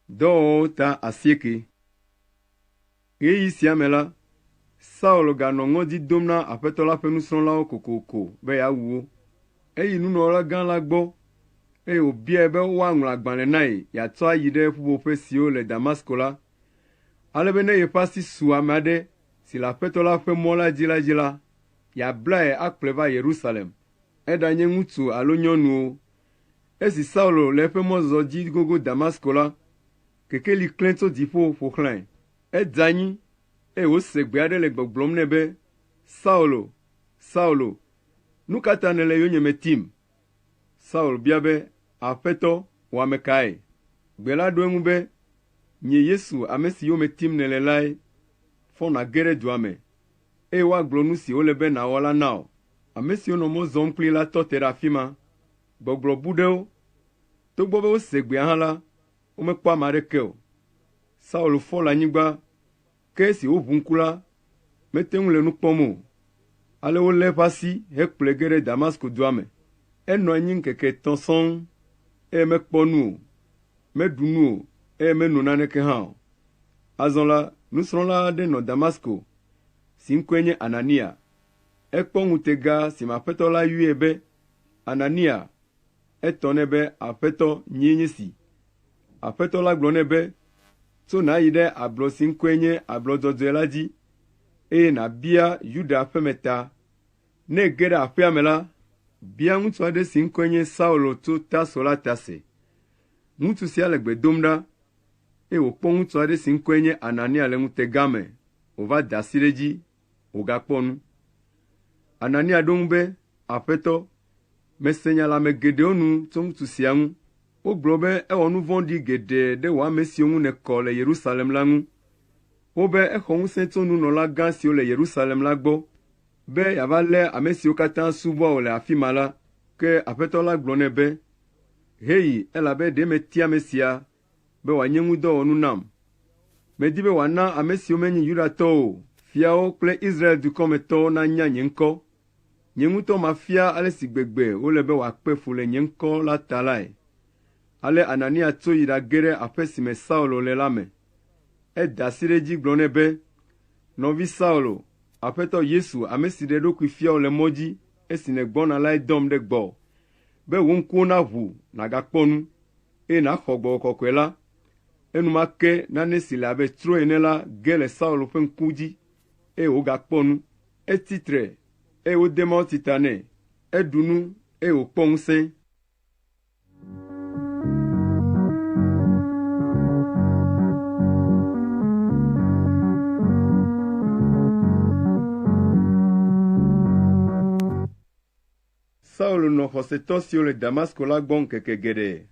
Dɔwɔwɔwo ta 90. Ɣeyiɣi sia me la, Saul ganɔ ŋɔdzi dom na Aƒetɔ la ƒe nusrɔ̃lawo kokoko be yeawu wo. Eyi nunɔlagã la gbɔ, eye wòbiae be woaŋlɔ agbalẽ nae yeatsɔ ayi ɖe ƒuƒoƒe siwo le Damasko la. Ale be ne yeƒe asi su ame aɖe si le Aƒetɔ la ƒe mɔ la dzi la, yeablae akplɔe va Yerusalem. Eɖanye ŋutsu alo nyɔnuwo. Esi Saul le eƒe mɔzɔzɔ dzi gogo Damasko la, kekeli klẽ tso dziƒo ƒo xlãe. Edze anyi, eye wose gbe aɖe le gbɔgblɔm nɛ be, Saulo, Saulo, nu ka ta nèle yonyeme tim? Saul bia be, Aƒetɔ, wò ame kae? Gbe la ɖo eŋu be, nye Yesu ame si yome tim nèle lae, fɔ nàge ɖe dua me, eye woagblɔ nu si wole be nàwɔ la na wò. Ame siwo nɔ mɔ zɔm kpli la tɔ te ɖe afi ma. Gbɔgblɔ bu ɖe wo. Togbɔ be wose gbea hã la, womekpɔ ame aɖeke o. Saul fɔ le anyigba, ke esi woʋu ŋku la, mete ŋu le nu kpɔm o. Ale wolé eƒe asi hekplɔe ge ɖe Damasko dua me. Enɔ anyi ŋkeke 3 sɔŋ, eye mekpɔ nu o, meɖu nu o, eye meno naneke hã o. Azɔ la, nusrɔ̃la aɖe nɔ Damasko, si ŋkɔe nye Anania. Ekpɔ ŋutega si me Aƒetɔ la yɔe be, Anania. Etɔ nɛ be, Aƒetɔ, nyee nye si. Aƒetɔ la gblɔ nɛ be, tso nàyi ɖe ablɔ si ŋkɔe nye ablɔ dzɔdzɔe la dzi, eye nàbia Yuda ƒe meta. Ne ge ɖe aƒea me la, bia ŋutsu aɖe si ŋkɔe nye Saulo tso Tarso la tase. Ŋutsu sia le gbe dom ɖa, eye wòkpɔ ŋutsu aɖe si ŋkɔe nye Anania le ŋutega me. Wòva da asi ɖe edzi, wògakpɔ nu. Anania ɖo ŋu be, Aƒetɔ, mese nya le ame geɖewo nu tso ŋutsu sia ŋu. Wogblɔ be ewɔ nu vɔ̃ɖi geɖe ɖe wò ame siwo ŋu nèkɔ le Yerusalem la ŋu. Wobe exɔ ŋusẽ tso nunɔlagã siwo le Yerusalem la gbɔ, be yeava lé ame siwo katã subɔa wò le afi ma la. Ke Aƒetɔ la gblɔ nɛ be, heyi, elabe ɖe metia ame sia be wòanye ŋudɔwɔnu nam. Medi be wòana ame siwo menye Yudatɔwo o, fiawo kple Israel dukɔmetɔwo nanya nye ŋkɔ. Nye ŋutɔ mafia ale si gbegbe wole be wòakpe fu le nye ŋkɔ la ta lae. Ale Anania tso yi ɖage ɖe aƒe si me Saulo le la me. Eda asi ɖe edzi gblɔ nɛ be, nɔvi Saulo, Aƒetɔ Yesu ame si ɖe ɖokui fiawo le mɔ dzi esi nègbɔna lae dɔm ɖe gbɔ, be wò ŋkuwo naʋu nàgakpɔ nu. na xɔ gbɔgbɔ kɔkɔe la, enumake nane si le abe tro ene la ge le Saul ƒe ŋku dzi, wògakpɔ nu. Etitre, wode mawo tita nɛ, eɖu nu, wòkpɔ ŋusẽ. Saul nɔ xɔsetɔ siwo le Damasko la gbɔ ŋkeke geɖe.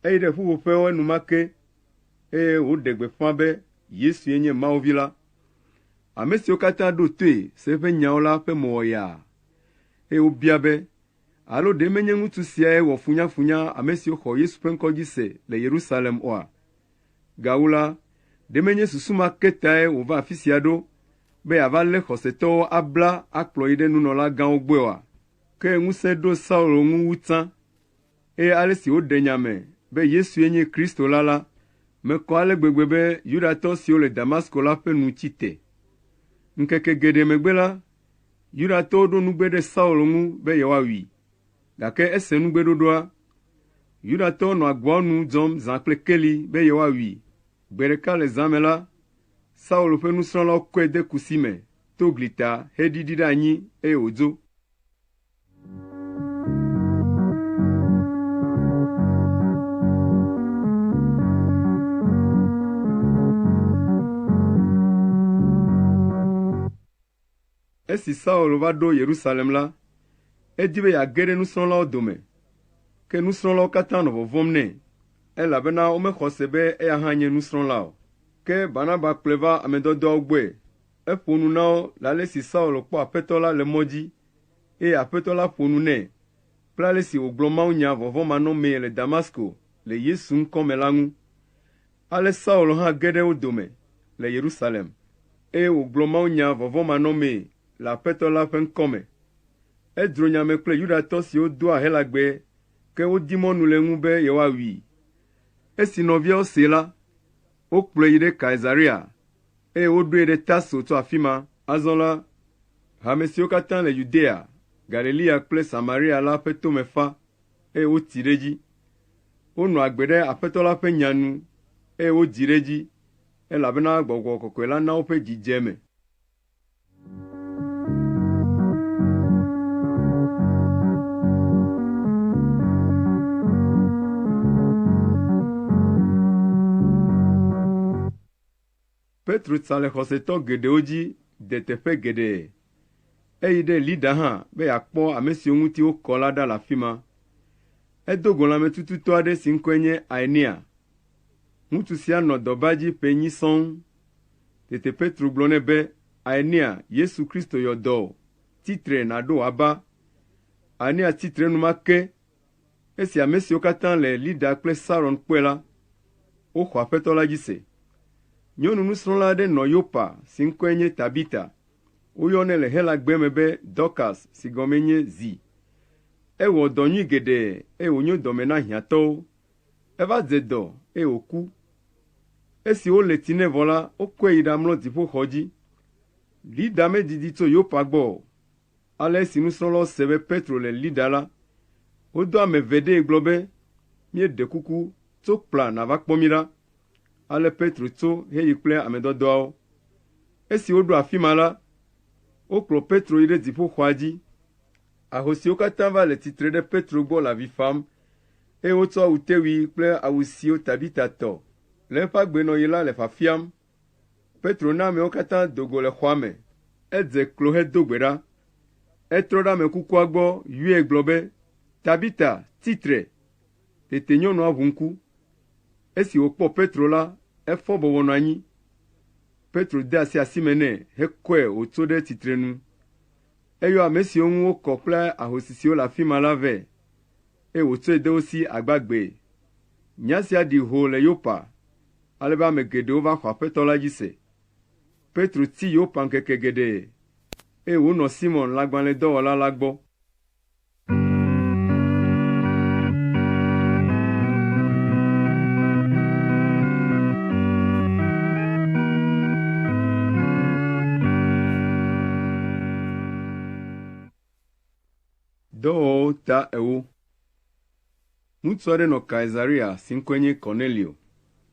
Eyi ɖe ƒuƒoƒewo enumake, wòɖe gbeƒã be Yesue nye Mawu vi la. Ame siwo katã ɖo toe se eƒe nyawo la ƒe mo wɔ yaa. Wobia be, alo ɖe menye ŋutsu siae wɔ funyafunya ame siwo xɔ Yesu ƒe ŋkɔ dzi se le Yerusalem oa? Gawu la, ɖe menye susu ma ke tae wòva afi sia ɖo, be yeava lé xɔsetɔwo abla akplɔ yi ɖe nunɔlagãwo gbɔe oa? Ke ŋusẽ ɖo Saul ŋu wu tsã, eye ale si woɖe nya me be Yesue nye Kristo la, mekɔ ale gbegbe be Yudatɔ siwo le Damasko la ƒe nu tsi te. Ŋkeke geɖe megbe la, Yudatɔwo ɖo nugbe ɖe Saul ŋu be yewoawui, gake ese nugbeɖoɖoa, Yudatɔwo nɔ agboawo nu dzɔm zã kple keli be yewoawui. Gbe ɖeka le zã me la, Saul ƒe nusrɔ̃lawo kɔe de kusi me to glita heɖiɖi ɖe anyi eye wòdzo. Esi Saul va ɖo Yerusalem la, edi be yeage ɖe nusrɔ̃lawo dome, ke nusrɔ̃lawo katã nɔ vɔvɔ̃m nɛ, elabena womexɔ se be eya hã nye nusrɔ̃la o. Ke Barnaba kplɔe va ame dɔdɔawo gbɔe. Eƒo nu na wo le ale si Saul kpɔ Aƒetɔ la le mɔ dzi, eye Aƒetɔ la ƒo nu nɛ kple ale si wògblɔ mawunya vɔvɔ̃manɔmee le Damasko le Yesu ŋkɔ me la ŋu. Ale Saul hã ge ɖe wo dome le Yerusalem, eye wògblɔ mawunya vɔvɔ̃manɔmee le Aƒetɔ la ƒe ŋkɔ me. Edro nya me kple Yudatɔ siwo doa helagbe, ke wodi mɔnu le ŋu be yewoawui. Esi nɔviawo see la, wokplɔe yi ɖe Kaesarea, eye woɖoe ɖe Tarso tso afi ma. Azɔ la, hame siwo katã le Yudea, Galilea kple Samaria la ƒe tome fa, eye woti ɖe edzi. Wonɔ agbe ɖe Aƒetɔ la ƒe nya nu, eye wodzi ɖe edzi, elabena Gbɔgbɔ Kɔkɔe la na woƒe dzidzeme. Petro tsa le xɔsetɔ geɖewo dzi de teƒe geɖe. Eyi ɖe Lida hã be yeakpɔ ame siwo ŋuti wokɔ la ɖa le afi ma. Edo go lãmetututɔ aɖe si ŋkɔe nye Aenea. Ŋutsu sia nɔ dɔba dzi ƒe 8 sɔŋ. Tete Petro gblɔ nɛ be, Aenea, Yesu Kristo yɔ dɔ, titre nàɖo wòaba. Aenea titre enumake. Esi ame siwo katã le Lida kple Saron kpɔe la, woxɔ Aƒetɔ la dzi se. Nyɔnu nusrɔ̃la aɖe nɔ Yopa si ŋkɔe nye Tabita. Woyɔnɛ le helagbe me be Dorcas si gɔme nye zi. Ewɔ dɔ nyui geɖe, eye wònyo dɔme na hiãtɔwo. Eva dze dɔ, eye wòku. Esi wole ti nɛ vɔ la, wokɔe yi ɖamlɔ dziƒoxɔ dzi. Lida medidi tso Yopa gbɔ. Ale esi nusrɔ̃lawo se be Petro le Lida la, wodo ame eve ɖee gblɔ be, míeɖe kuku, tso kpla nàva kpɔ mí ɖa. Ale Petro tso heyi kple ame dɔdɔawo. Esi woɖo afi ma la, wokplɔ Petro yi ɖe dziƒoxɔa dzi. Ahosiwo katã va le tsitre ɖe Petro gbɔ le avi fam, eye wotsɔ awutewui kple awu siwo Tabita tɔ le eƒe agbenɔɣi la le fafiam. Petro na amewo katã do go le xɔa me. Edze klo hedo gbe ɖa. Etrɔ ɖe ame kukua gbɔ, yɔe gblɔ be, Tabita, titre. Tete nyɔnua ʋu ŋku. Esi wòkpɔ Petro la, efɔ bɔbɔ nɔ anyi. Petro de asi asime nɛ hekɔe wòtso ɖe tsitrenu. Eyɔ ame siwo ŋu wokɔ kple ahosi siwo le afi ma la vɛ, eye wòtsɔe de wo si agbagbe. Nya sia ɖi ho le Yopa, ale be ame geɖewo va xɔ Aƒetɔ la dzi se. Petro ti Yopa ŋkeke geɖe, eye wònɔ Simon lãgbalẽdɔwɔla la gbɔ. Dɔwɔwɔ ta ewo. ŋutsu aɖe nɔ Kaesarea si ŋkɔe nye Cornelio.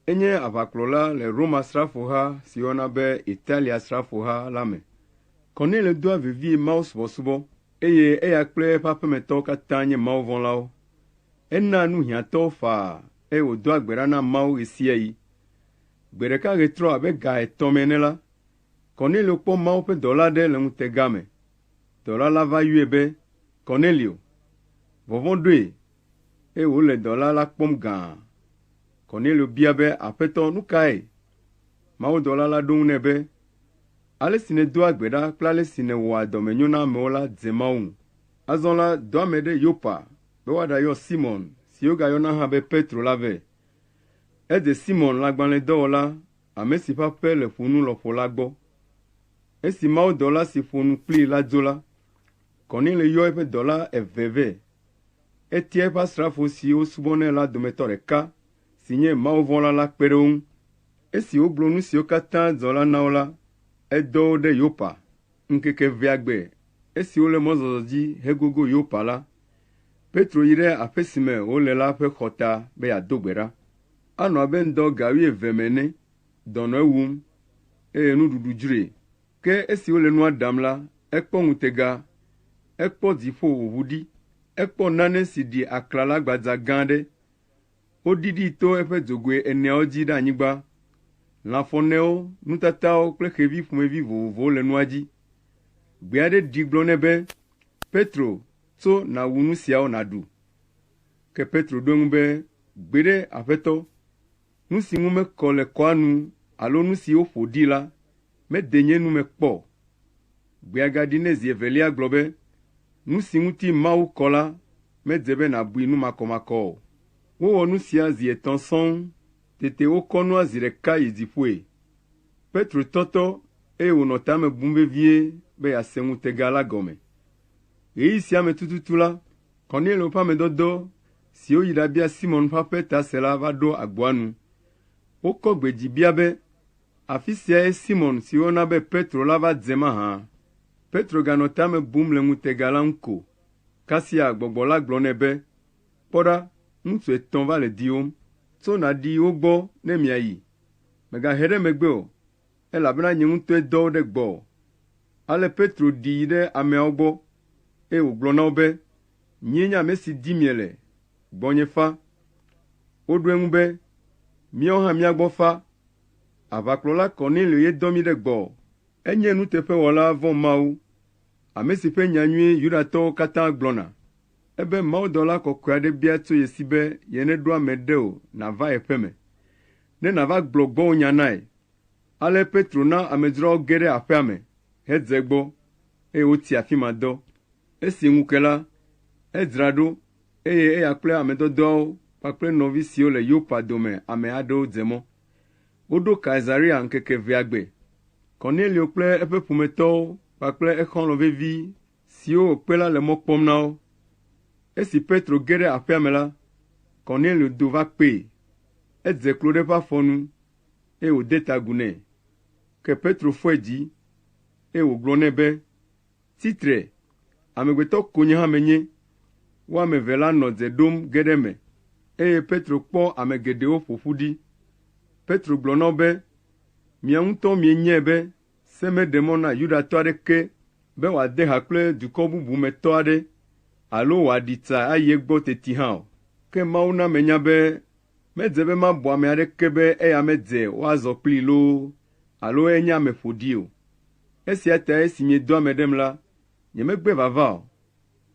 Enye aʋakplɔla le Roma srafoha si yɔna be Italia srafoha la me. Cornelio doa vevie Mawu subɔsubɔ, eye eya kple eƒe aƒemetɔwo katã nye mawuvɔ̃lawo. Ena nu hiãtɔwo faa, eye wòdoa gbe ɖa na Mawu ɣe sia ɣi. Gbe ɖeka ɣetrɔ abe ga 3 me ene la, Cornelio kpɔ Mawu ƒe dɔla aɖe le ŋutega me. Dɔla la va yɔe be, Cornelio. Vɔvɔ̃ ɖoe, eye wòle dɔla la kpɔm gãa. Cornelio bia be, Aƒetɔ, nu kae? Mawudɔla la ɖo ŋu nɛ be, ale si nèdoa gbe ɖa kple ale si nèwɔa dɔmenyo na amewo la dze Mawu ŋu. Azɔ la, dɔ ame ɖe Yopa be woaɖayɔ Simɔn si wogayɔna hã be Petro la vɛ. Edze Simɔn lãgbalẽdɔwɔla, ame si ƒe aƒe le ƒunu lɔƒo la gbɔ. Esi mawudɔla si ƒo nu kplii la dzo la, Cornelio yɔ eƒe dɔla 2 vɛ. Etia eƒe asrafo siwo subɔnɛ la dometɔ ɖeka, si nye mawuvɔ̃la la kpe ɖe wo ŋu. Esi wogblɔ nu siwo katã dzɔ la na wo la, edɔ wo ɖe Yopa. Ŋkeke 2 gbe, esi wole mɔzɔzɔ dzi hegogo Yopa la, Petro yi ɖe aƒe si me wole la ƒe xɔta be yeado gbe ɖa. Anɔ abe ŋdɔ ga 12 me ne, dɔnɔ ewum, eye nuɖuɖu dzroe. Ke esi wole nua ɖam la, ekpɔ ŋutega, ekpɔ dziƒo wòʋu ɖi, ekpɔ nane si ɖi aklala gbadza gã aɖe. Woɖiɖii to eƒe dzogoe 4 dzi ɖe anyigba. Lãfɔnewo, nutatawo kple xevi ƒomevi vovovowo le nua dzi. Gbe aɖe ɖi gblɔ nɛ be, Petro, tso nàwu nu siawo nàɖu. Ke Petro ɖo eŋu be, gbeɖe Aƒetɔ, nu si ŋu mekɔ le kɔa nu alo nu si woƒo ɖi la, mede nye nu me kpɔ. Gbea gaɖi ne zi 2 gblɔ be, nu si ŋuti Mawu kɔ la, medze be nàbui nu makɔmakɔ o. Wowɔ nu sia zi 3 sɔŋ, tete wokɔ nua zi ɖeka yi dziƒoe. Petro tɔtɔ, eye wònɔ tame bum vevie be yease ŋutega la gɔme. Ɣeyiɣi sia me tututu la, Cornelio ƒe amedɔdɔ siwo yi ɖabia Simɔn ƒe aƒe tasela va ɖo agboa nu. Wokɔ gbe dzi bia be, afi siae Simɔn si wɔna be Petro la va dze mahã. Petro ganɔ tame bum le ŋutega la ŋu ko. Kasia gbɔgbɔ la gblɔ nɛ be, kpɔ ɖa, ŋutsu 3 va le diwòm. Tso nàɖi wo gbɔ ne miayi. Mègahe ɖe megbe o, elabena nye ŋutɔe dɔ wo ɖe gbɔ. Ale Petro ɖi yi ɖe ameawo gbɔ, eye wògblɔ na wo be, nyee nye ame si di miele, gbɔnye fa. Woɖo eŋu be, míawo hã míagbɔ fa. Aʋakplɔla Cornelio ye dɔ mi ɖe gbɔ. Enye nuteƒewɔla vɔ̃ Mawu, ame si ƒe nyanyui Yudatɔwo katã gblɔna. Ebe mawudɔla kɔkɔe aɖe bia tso ye si be ye neɖo ame ɖe o nàva yeƒe me, ne nàva gblɔ gbɔwò nya nae. Ale Petro na amedzroawo ge ɖe aƒea me, hedze egbɔ, eye wotsi afi ma dɔ. Esi ŋu ke la, edzra ɖo, eye eya kple amedɔdɔawo kpakple nɔvi siwo le Yopa dome ame aɖewo dze mɔ. Woɖo Kaesarea ŋkeke 2 gbe. Cornelio kple eƒe ƒometɔwo kpakple exɔlɔ̃ vevi siwo wòkpe la le mɔ kpɔm na wo. Esi Petro ge ɖe aƒea me la, Cornelio do va kpee. Edze klo ɖe eƒe afɔ nu, eye wòde ta agu nɛ. Ke Petro fɔe dzi, eye wògblɔ nɛ be, titre, amegbetɔ konye hã menye. Wo ame 2 la nɔ dze ɖom ge ɖe me, eye Petro kpɔ ame geɖewo ƒo ƒu ɖi. Petro gblɔ na wo be, mia ŋutɔ mienyae be, se meɖe mɔ na Yudatɔ aɖeke be wòade ha kple dukɔ bubu metɔ aɖe, alo wòaɖi tsa ayi egbɔ teti hã o. Ke Mawu na menya be, medze be mabɔ ame aɖeke be eya medze woazɔ kplii loo, alo enye ame ƒoɖi o. Esia ta esi miedo ame ɖem la, nyemegbe vava o.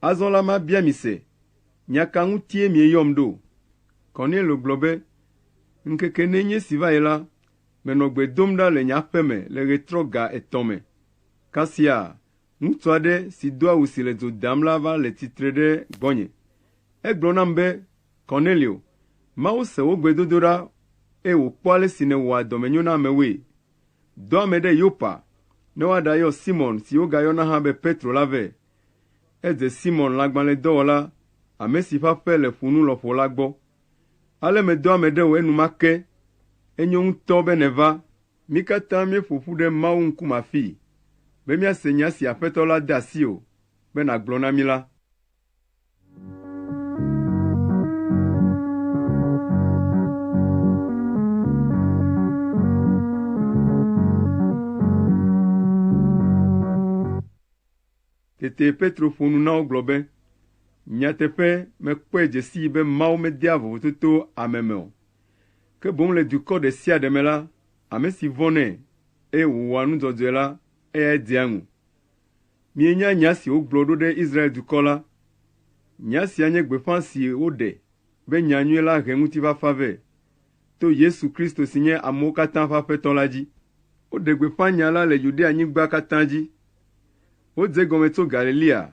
Azɔ la mabia mi se, nya ka ŋutie mieyɔm ɖo? Cornelio gblɔ be, ŋkeke nenye si va yi la, menɔ gbe dom ɖa le nye aƒe me le ɣetrɔ ga 3 me. Kasia, ŋutsu aɖe si do awu si le dzo dam la va le tsitre ɖe gbɔnye. Egblɔ nam be, Cornelio, Mawu se wo gbedodoɖa, eye wòkpɔ ale si nèwɔa dɔmenyo na amewoe. Dɔ ame ɖe Yopa, ne woaɖayɔ Simɔn si wogayɔna hã be Petro la vɛ. Edze Simɔn lãgbalẽdɔwɔla, ame si ƒe aƒe le ƒunu lɔƒo la gbɔ. Ale medɔ ame ɖe wò enumake. Enyo ŋutɔ be nèva, mí katã míeƒo ƒu ɖe Mawu ŋkume afii, be míase nya si Aƒetɔ la de asi o, be nàgblɔ na mí la. tete Petro ƒo nu na wo gblɔ be, nyateƒe mekpɔe dze sii be Mawu medea vovototo ame me o, ke boŋ le dukɔ ɖe sia ɖe me la, ame si vɔnɛ eye wòwɔa nudzɔdzɔe la, eyae dea ŋu. Mienya nya si wogblɔ ɖo ɖe Israel dukɔ la. Nya sia nye gbeƒã si woɖe be nyanyuie la he ŋutifafa vɛ to Yesu Kristo si nye amewo katã ƒe aƒetɔ la dzi. Woɖe gbeƒã nya la le Yudeanyigba katã dzi. Wodze gɔme tso Galilea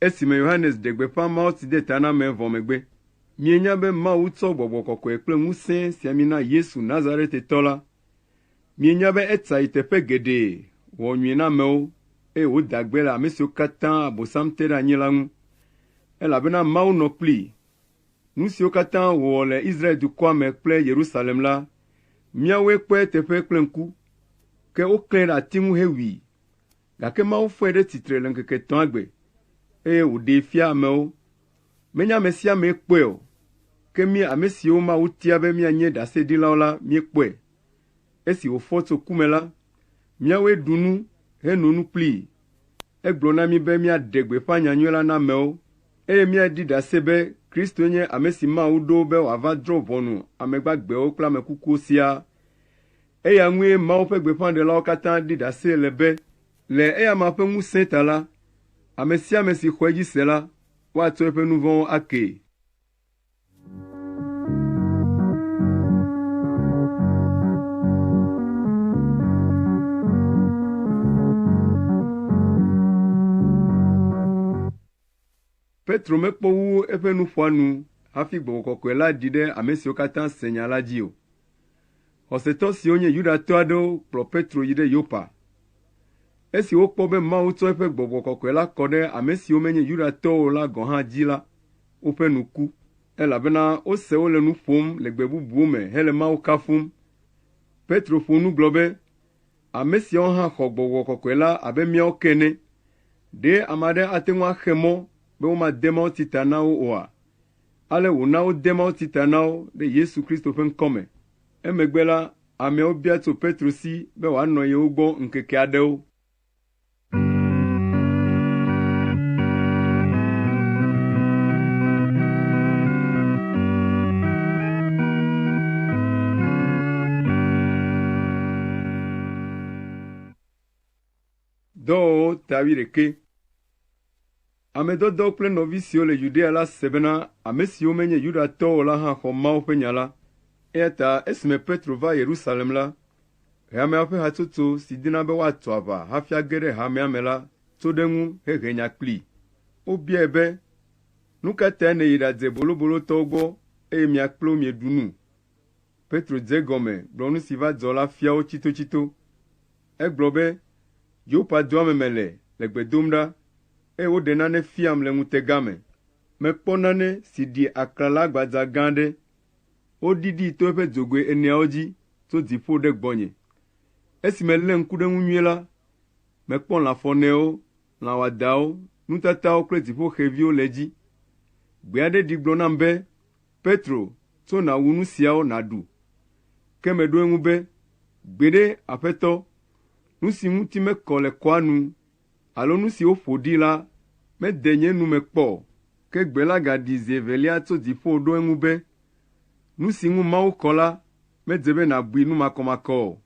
esime Yohanes ɖe gbeƒã Mawu si de ta na ame vɔ megbe. Mienya be Mawu tsɔ Gbɔgbɔ Kɔkɔe kple ŋusẽ sia mi na Yesu Nazaretitɔ la. Mienya be etsa yi teƒe geɖe wɔ nyui na amewo eye woda gbe le ame siwo katã Abosam te ɖe anyi la ŋu. Elabena Mawu nɔ kplii. Nu siwo katã wòwɔ le Israel dukɔa me kple Yerusalem la, míawoe kpɔe teƒe kple ŋku, ke woklãe ɖe ati ŋu hewui. Gake Mawu fɔe ɖe tsitre le ŋkeke etɔ̃a gbe, eye wòɖee fia amewo. Menye ame sia ame kpɔe o, ke mí ame siwo Mawu tia be míanye ɖaseɖilawo la, míekpɔe. Esi wòfɔ tso ku me la, míawoe ɖu nu heno nu kplii. Egblɔ na mí be míaɖe gbeƒã nyanyuie la na amewo, eye míaɖi ɖase be Kristo nye ame si Mawu ɖo be wòava drɔ̃ ʋɔnu ame gbagbewo kple ame kukuwo siaa. Eya ŋue Mawu ƒe gbeƒãɖelawo katã ɖi ɖase le be, le eya ma ƒe ŋusẽ ta la, ame sia ame si xɔ edzi se la, woatsɔ eƒe nu vɔ̃wo akee. Petro mekpɔ wu eƒe nuƒoanu hafi Gbɔgbɔ Kɔkɔe la ɖi ɖe ame siwo katã se nya la dzi o. Xɔsetɔ siwo nye Yudatɔ aɖewo kplɔ Petro yi ɖe Yopa. Esi wokpɔ be Mawu tsɔ eƒe Gbɔgbɔ Kɔkɔe la kɔ ɖe ame siwo menye Yudatɔwo la gɔ̃ hã dzi la, woƒe nu ku, elabena wose wole nu ƒom le gbe bubuwo me hele Mawu kafum. Petro ƒo nu gblɔ be, ame siawo hã xɔ Gbɔgbɔ Kɔkɔe la abe míawo ke ene. Ɖe ame aɖe ate ŋu axe mɔ be womade mawutsi ta na wo oa? Ale wòna wode mawutsi ta na wo ɖe Yesu Kristo ƒe ŋkɔ me. Emegbe la, ameawo bia tso Petro si be wòanɔ yewo gbɔ ŋkeke aɖewo. Dɔwɔwɔ tawi ɖeke. Amedɔdɔwo kple nɔvi siwo le Judea la se bena ame siwo menye Yudatɔwo la hã xɔ Mawu ƒe nya la. Eya ta esime Petro va Yerusalem la, hamea ƒe hatsotso si dina be woatso aʋa hafi age ɖe hamea me la tso ɖe ŋu hehe nya kplii. Wobiae be, nu ka tae nèyi ɖadze bolobolotɔwo gbɔ eye mia kplo mieɖu nu? Petro dze gɔme gblɔ nu si va dzɔ la fia wo tsitotsito. Egblɔ be, Yopa dua me mele le gbe dom ɖa, eye woɖe nane fiam le ŋutega me. Mekpɔ nane si ɖi aklala gbadza gã aɖe. Woɖiɖii to eƒe dzogoe eneawo dzi tso dziƒo ɖe gbɔnye. Esi melé ŋku ɖe ŋu nyuie la, mekpɔ lã fɔnɛwo, lã wɔadãwo, nutatawo kple dziƒoxeviwo le edzi. Gbe aɖe ɖi gblɔ nam be, Petro, tso nàwu nu siawo nàɖu. Ke meɖo eŋu be, gbeɖe Aƒetɔ, nu si ŋuti mekɔ le kɔa nu, alo nu si woƒo ɖi la, mede nye nu me kpɔ, ke gbe la gaɖi zi evelia tso dziƒo ɖo eŋu be, nu si ŋu Mawu kɔ la, medze be nàbui nu makɔmakɔ o.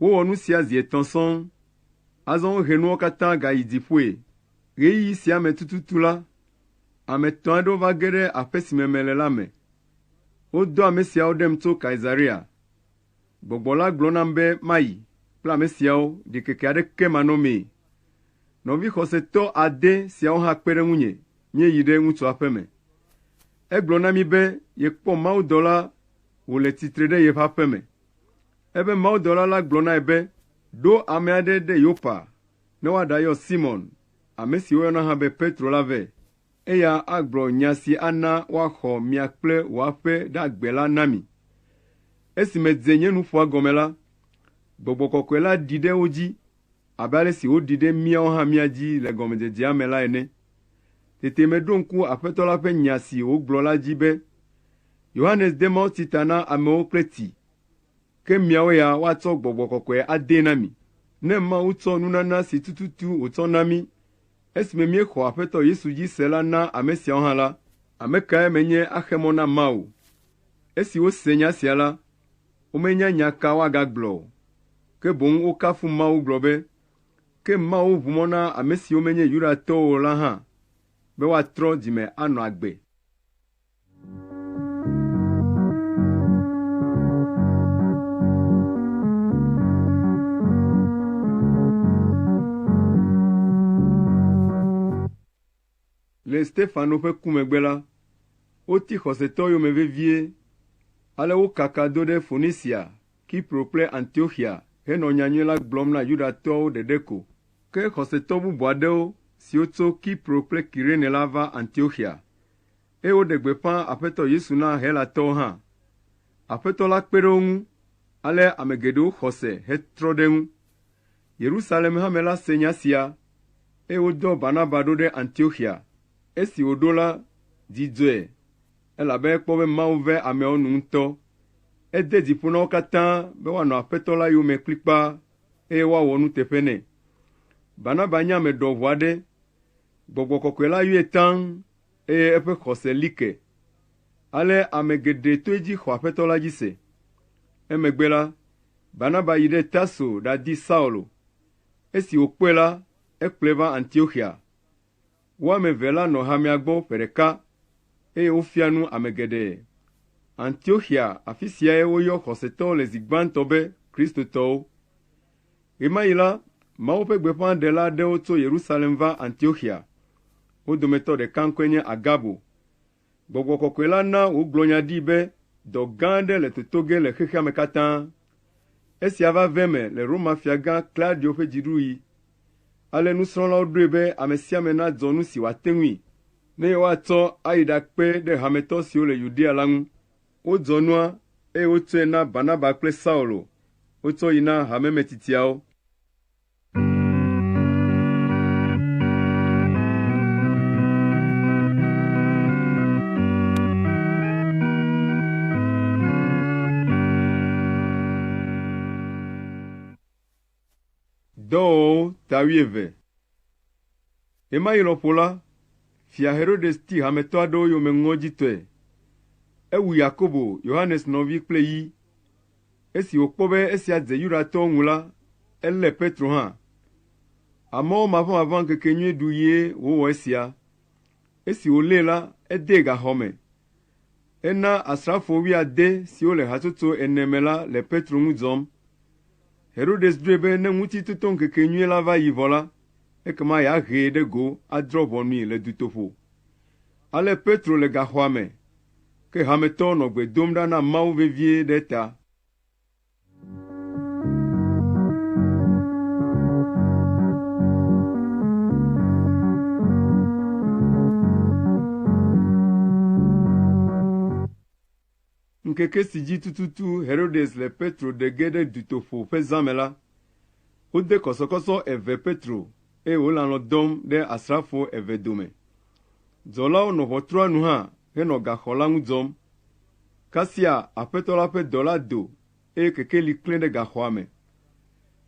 Wowɔ nu sia zi etɔ̃ sɔŋ. Azɔ wohe nuwo katã gayi dziƒoe. Ɣeyiɣi sia me tututu la, ame etɔ̃ aɖewo va ge ɖe aƒe si me mele la me. Wodɔ ame siawo ɖem tso Kaesarea. Gbɔgbɔ la gblɔ nam be mayi kple ame siawo ɖikeke aɖeke manɔmee. Nɔvi xɔsetɔ ade siawo hã kpe ɖe ŋunye, míeyi ɖe ŋutsua ƒe me. Egblɔ na mí be yekpɔ mawudɔla wòle tsitre ɖe yeƒe aƒe me. Ebe mawudɔla la gblɔ nae be, ɖo ame aɖe ɖe Yopa ne woaɖayɔ Simon, ame si woyɔna hã be Petro la vɛ. Eya agblɔ nya si ana woaxɔ mia kple wò aƒe ɖe agbe la na mi. Esi medze nye nuƒoa gɔme la, Gbɔgbɔ Kɔkɔe la ɖi ɖe wo dzi, abe ale si woɖi ɖe míawo hã mía dzi le gɔmedzedzea me la ene. Tete meɖo ŋku Aƒetɔ la ƒe nya si wògblɔ la dzi be, Yohanes de mawutsi ta na amewo kple tsi, ke miawo ya woatsɔ Gbɔgbɔ Kɔkɔe ade na mi. Ne Mawu tsɔ nunana si tututu wòtsɔ na mi, esi me míexɔ Aƒetɔ Yesu dzi se la na ame siawo hã la, ame kae menye axemɔ na Mawu. Esi wose nya sia la, womenya nya ka woagagblɔ o, ke boŋ wokafu Mawu gblɔ be, ke Mawu ʋu mɔ na ame siwo menye Yudatɔwo la hã, be woatrɔ dzime anɔ agbe. Le Stefano ƒe kumegbe la, woti xɔsetɔ yome vevie, ale wokaka do ɖe Fonisia, Kipro kple Antiochia henɔ nyanyui la gblɔm na Yudatɔwo ɖeɖe ko. Ke xɔsetɔ bubu aɖewo siwo tso Kipro kple Kirene la va Antiochia, eye woɖe gbeƒã Aƒetɔ Yesu na Helatɔwo hã. Aƒetɔ la kpe ɖe wo ŋu, ale ame geɖewo xɔ se hetrɔ ɖe ŋu. Yerusalem hã me la se nya sia, eye wodɔ Barnaba ɖo ɖe Antiochia. Esi wòɖo la, dzidzɔe, elabe ekpɔ be Mawu ve ameawo nu ŋutɔ. Ede dzi ƒo na wo katã be woanɔ Aƒetɔ la yome kplikpaa, eye woawɔ nuteƒe nɛ. Barnaba nye ame ɖɔʋu aɖe, Gbɔgbɔ Kɔkɔe la yɔe taŋ, eye eƒe xɔse li ke. Ale ame geɖe to edzi xɔ Aƒetɔ la dzi se. Emegbe la, Barnaba yi ɖe Tarso ɖadi Saulo. Esi wòkpɔe la, ekplɔe va Antiochia. Wo ame eve la nɔ hamea gbɔ ƒe ɖeka, eye wofia nu ame geɖe. Antiochia, afi siae woyɔ xɔsetɔwo le zi gbãtɔ be Kristotɔwo. Ɣe ma ɣi la, Mawu ƒe gbeƒãɖela aɖewo tso Yerusalem va Antiochia. Wo dometɔ ɖeka ŋkɔe nye Agabo. Gbɔgbɔ Kɔkɔe la na wògblɔ nya ɖi be dɔ gã aɖe le toto ge le xexea me katã. Esia va ve me le Roma fiagã Claudio ƒe dziɖuɣi. Ale nusrɔ̃lawo ɖoe be ame sia ame nadzɔ nu si wòate ŋui, ne woatsɔ ayi ɖakpe ɖe hametɔ siwo le Yudea la ŋu. Wodzɔ nua, eye wotsɔe na Barnaba kple Saulo. Wotsɔ yi na hamemetitsiawo. Dɔwɔwɔ tawi eve. Ema yi lɔƒo la, Fia Herodes ti hametɔ aɖewo yome ŋɔdzitɔe. Ewu Yakobo, Yohanes nɔvi kple yi. Esi wòkpɔ be esia dze Yudatɔwo ŋu la, elé Petro hã. Amewo mavamava ŋkekenyui ɖu yie wòwɔ esia. Esi wòlée la, edee gaxɔ me. Ena asrafo 10 siwo le hatsotso 4 me la le Petro ŋu dzɔm. Herodes ɖoe be ne ŋutitoto ŋkekenyui la va yi vɔ la, ekema yeahee ɖe go adrɔ̃ ʋɔnui le dutoƒo. Ale Petro le gaxɔa me, ke hametɔwo nɔ gbe dom ɖa na Mawu vevie ɖe ta. Ŋkeke si dzi tututu Herodes le Petro ɖe ge ɖe dutoƒo ƒe zã me la, wode kɔsɔkɔsɔ eve Petro, eye wòle alɔ dɔm ɖe asrafo eve dome. Dzɔlawo nɔ ʋɔtrua nu hã henɔ gaxɔ la ŋu dzɔm. Kasia Aƒetɔ la ƒe dɔla do, eye kekeli klẽ ɖe gaxɔa me.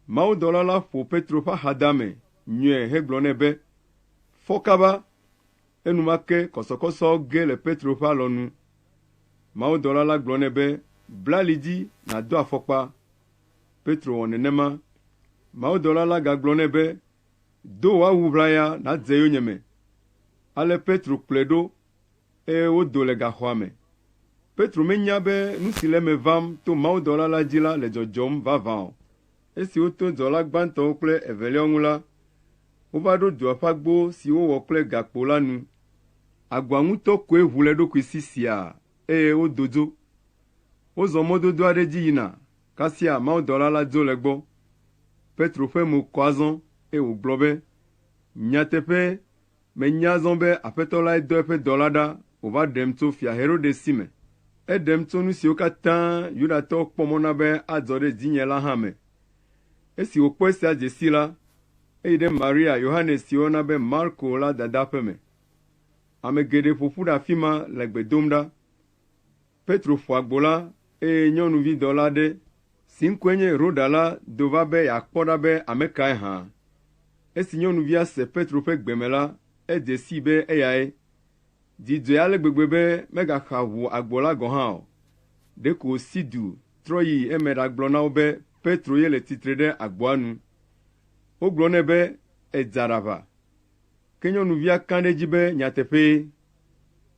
Mawudɔla la ƒo Petro ƒe axadame nyuie hegblɔ nɛ be, fɔ kaba. Enumake kɔsɔkɔsɔwo ge le Petro ƒe alɔnu. Mawudɔla la gblɔ nɛ be, bla ali dzi nàdo afɔkpa. Petro wɔ nenema. Mawudɔla la gagblɔ nɛ be, do wò awu ʋlaya nàdze yonyeme. Ale Petro kplɔe ɖo, eye wodo le gaxɔa me. Petro menya be nu si le eme vam to Mawudɔla la dzi la le dzɔdzɔm vavã o. Esi woto dzɔla gbãtɔwo kple eveliawo ŋu la, wova ɖo dua ƒe agbo si wowɔ kple gakpo la nu. Agboa ŋutɔ koe ʋu le ɖokui sisia, eye wododzo. Wozɔ mɔdodo aɖe dzi yina, kasia Mawudɔla la dzo le gbɔ. Petro ƒe mo kɔ azɔ, eye wògblɔ be, nyateƒe, menya azɔ be Aƒetɔ lae dɔ eƒe dɔla ɖa wòva ɖem tso Fia Herodes si me. Eɖem tso nu siwo katã Yudatɔwo kpɔ mɔ na be adzɔ ɖe dzinye la hã me. Esi wòkpɔ esia dze si la, eyi ɖe Maria Yohanes si wɔna be Marko la dadaƒe me. Ame geɖe ƒoƒu ɖe afi ma le gbe dom ɖa. Petro ƒo agbo la, eye nyɔnuvi dɔla aɖe si ŋkɔe nye Roda la do va be yeakpɔ ɖa be ame kae hã. esi nyɔnuvia se Petro ƒe gbeme la, edze si be eyae. Didzoe ale gbegbe be megaxa ʋu agbo la gɔ̃ hã o. Ɖeko wòsi du trɔ yi eme ɖagblɔ na wo be Petro ye le tsitre ɖe agboa nu. Wogblɔ nɛ be edze aɖaʋa. Ke nyɔnuvia ka ɖe edzi be nyateƒee.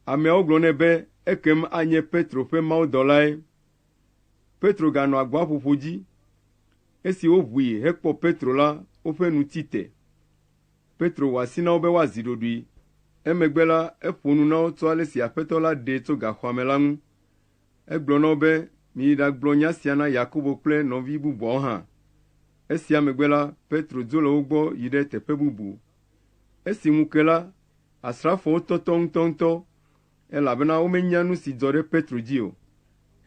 Ameawo gblɔ nɛ be ekem anye Petro ƒe mawudɔlae. Petro ganɔ agboa ƒoƒo dzi. Esi woʋui hekpɔ Petro la, woƒe nu ti te. Petro wɔ asi na wo be woazi ɖoɖoe. Emegbe la, eƒo nu na wo tso ale si Aƒetɔ la ɖee tso gaxɔa me la ŋu. Egblɔ na wo be miyi ɖagblɔ nya sia na Yakobo kple nɔvi bubuawo hã. Esia megbe la, Petro dzo le wo gbɔ yi ɖe teƒe bubu. Esi ŋu ke la, asrafowo tɔtɔ ŋutɔŋutɔ, elabena womenya nu si dzɔ ɖe Petro dzi o.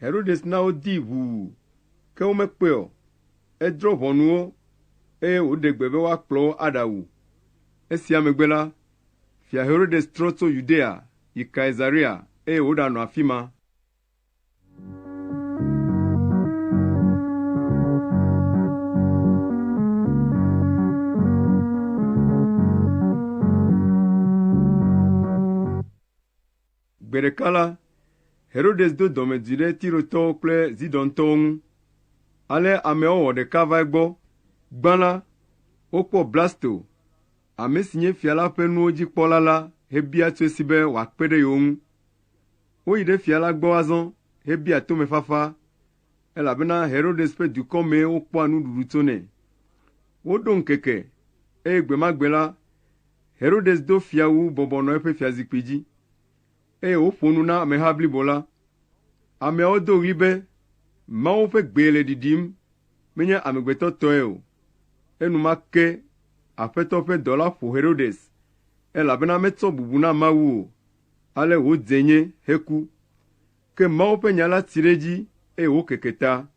Herodes na wodii ʋuu, ke womekpɔe o. Edrɔ̃ ʋɔnu wo, eye wòɖe gbe be woakplɔ wo aɖawu. Esia megbe la, Fia Herodes trɔ tso Yudea yi Kaesarea, eye wòɖanɔ afi ma. Gbe ɖeka la, Herodes do dɔmedzoe ɖe Tirotɔwo kple Zidontɔwo ŋu. Ale ameawo wɔ ɖeka va egbɔ. Gbã la, wokpɔ Blasto, ame si nye fia la ƒe nuwo dzi kpɔla la hebia tso esi be wòakpe ɖe yewo ŋu. Woyi ɖe fia la gbɔ azɔ hebia tomefafa, elabena Herodes ƒe dukɔ mee wokpɔa nuɖuɖu tso nɛ. Woɖo ŋkeke, eye gbe ma gbe la, Herodes do fiawu bɔbɔnɔ eƒe fiazikpui dzi, eye wòƒo nu na ameha blibo la. Ameawo do ɣli be Mawu ƒe gbee le ɖiɖim, menye amegbetɔ tɔe o. Enumake Aƒetɔ ƒe dɔla ƒo Herodes, elabena metsɔ bubu na Mawu o, ale wòdze nye heku. Ke Mawu ƒe nya la tsi ɖe edzi, eye wòkeke ta.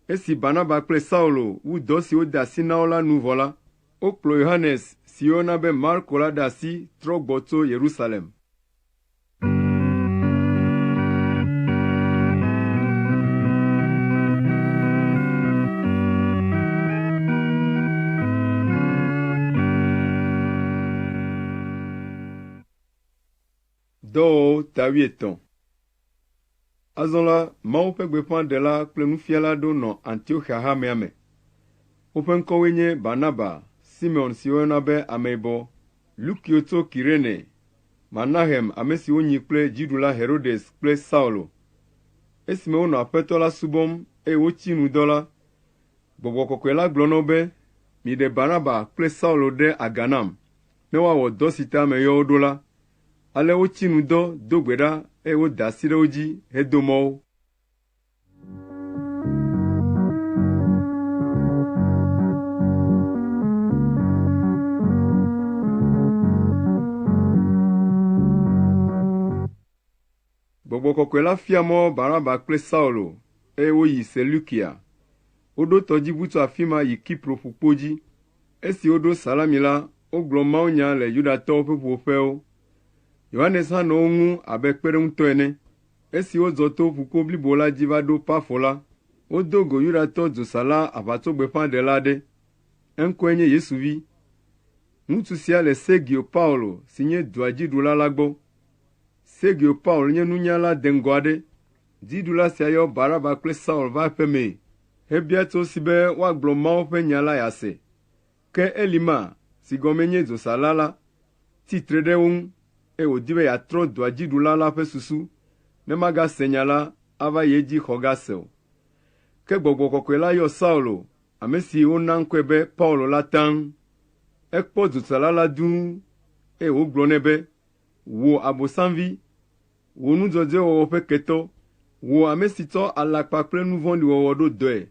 Esi Barnaba kple Saulo wu dɔ si wode asi na wo la nu vɔ la, wokplɔ Yohanes si woyɔna be Marko la ɖe asi trɔ gbɔ tso Yerusalem. Dɔwɔwɔ ta 8. Azɔ la, Mawu ƒe gbeƒãɖela kple nufiala ɖo nɔ Antioxia hamea me. Woƒe ŋkɔwoe nye Barnaba, Simeon si woyɔna be Ameyibɔ, Lukio tso Kirene, Manahem ame si wonyi kple dziɖula Herodes kple Saulo. Esime wonɔ Aƒetɔ la subɔm, eye wotsi nu dɔ la, Gbɔgbɔ Kɔkɔe la gblɔ na wo be, miɖe Barnaba kple Saulo ɖe aga nam, ne woawɔ dɔ si ta meyɔ wo ɖo la. Ale wotsi nu dɔ do gbe ɖa, eye woda asi ɖe wo dzi hedo mɔ wo. Gbɔgbɔ Kɔkɔe la fia mɔ Barnaba kple Saulo, eye woyi Selukia. Woɖo tɔdziʋu tso afi ma yi Kipro ƒukpo dzi. Esi woɖo Salami la, wogblɔ mawunya le Yudatɔwo ƒe ƒuƒoƒewo. Yohanes hã nɔ wo ŋu abe kpeɖeŋutɔ ene. Esi wodzɔ to ƒukpo blibo la dzi va ɖo Pafo la, wodo go Yudatɔ dzosala aʋatsogbeƒãɖela aɖe. Eŋkɔe nye Yesuvi. Ŋutsu sia le Sergio Paulo si nye dua dziɖula la gbɔ. Sergio Paulo nye nunyala deŋgɔ aɖe. Dziɖula sia yɔ Barnaba kple Saul va eƒe mee, hebia tso si be woagblɔ Mawu ƒe nya la yease. Ke Elima, si gɔmee nye dzosala la, tsitre ɖe wo ŋu, eye wòdi be yeatrɔ dua dziɖula la ƒe susu, ne magase nya la ava yi edzi xɔ gase o. Ke Gbɔgbɔ Kɔkɔe la yɔ Saulo, ame si wona ŋkɔe be Paulo la taŋ. Ekpɔ dzosala la dũu, eye wògblɔ nɛ be, wò abosamvi, wò nudzɔdzɔe wɔwɔ ƒe ketɔ, wò ame si tsɔ alakpa kple nu vɔ̃ɖi wɔwɔ ɖo dɔe,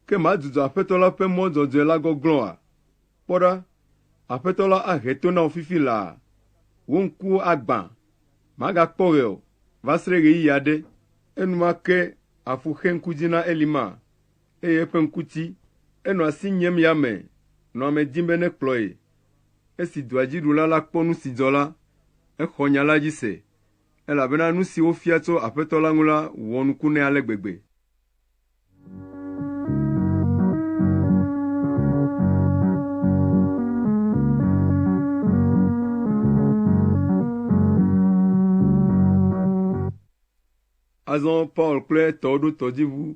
ke madzudzɔ Aƒetɔ la ƒe mɔ dzɔdzɔe la gɔglɔ̃a? Kpɔ ɖa, Aƒetɔ la ahe to na wò fifi laa. Wò ŋkuwo agbã, magakpɔ ɣe o, va se ɖe ɣeyiɣi aɖe. Enumake afu xe ŋku dzi na Elima, eye eƒe ŋkuti, enɔ asi nyem yame, nɔ ame dim be nekplɔe. Esi dua dziɖula la kpɔ nu si dzɔ la, exɔ nya la dzi se, elabena nu si wofia tso Aƒetɔ la ŋu la wɔ nuku nɛ ale gbegbe. azɔ Paul kple etɔwo ɖo tɔdziʋu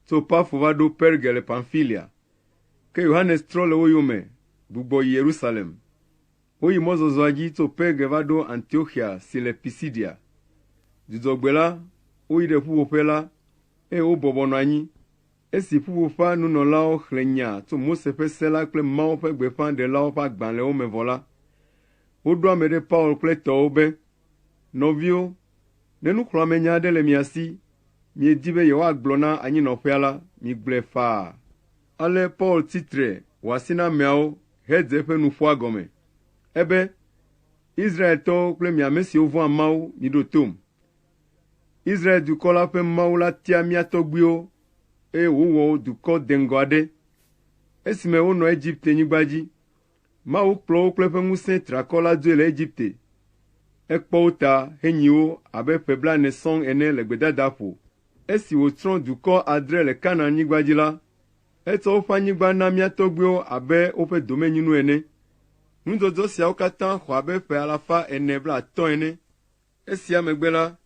tso Pafo va ɖo Perge le Pamfilia. Ke Yohanes trɔ le wo yome gbugbɔ yi Yerusalem. Woyi mɔzɔzɔa dzi tso Perge va ɖo Antiochia si le Pisidia. Dzudzɔgbe la, woyi ɖe ƒuƒoƒe la, eye wobɔbɔ nɔ anyi. Esi ƒuƒoƒea nunɔlawo xlẽ nya tso Mose ƒe se la kple Mawu ƒe gbeƒãɖelawo ƒe agbalẽwo me vɔ la, woɖo ame ɖe Paul kple etɔwo be, nɔviwo, ne nuxlɔ̃amenya aɖe le mia si, miedi be yewoagblɔ na anyinɔƒea la, migblɔe faa. Ale Paul tsitre wɔ asi na ameawo hedze eƒe nuƒoa gɔme. Ebe, Israeltɔwo kple mi ame siwo vɔ̃a Mawu, miɖo tom. Israel dukɔ la ƒe Mawu la tia mía tɔgbuiwo, eye wòwɔ wo dukɔ deŋgɔ aɖe. Esime wonɔ Egiptenyigba dzi, Mawu kplɔ wo kple eƒe ŋusẽ trakɔ la doe le Egipte. Ekpɔ wo ta henyi wo abe ƒe 40 sɔŋ ene le gbedadaƒo. Esi wòtsrɔ̃ dukɔ 7 le Kanaanyigba dzi la, etsɔ woƒe anyigba na mía tɔgbuiwo abe woƒe domenyinu ene. Nudodo siawo katã xɔ abe ƒe 450 ene. Esia megbe la,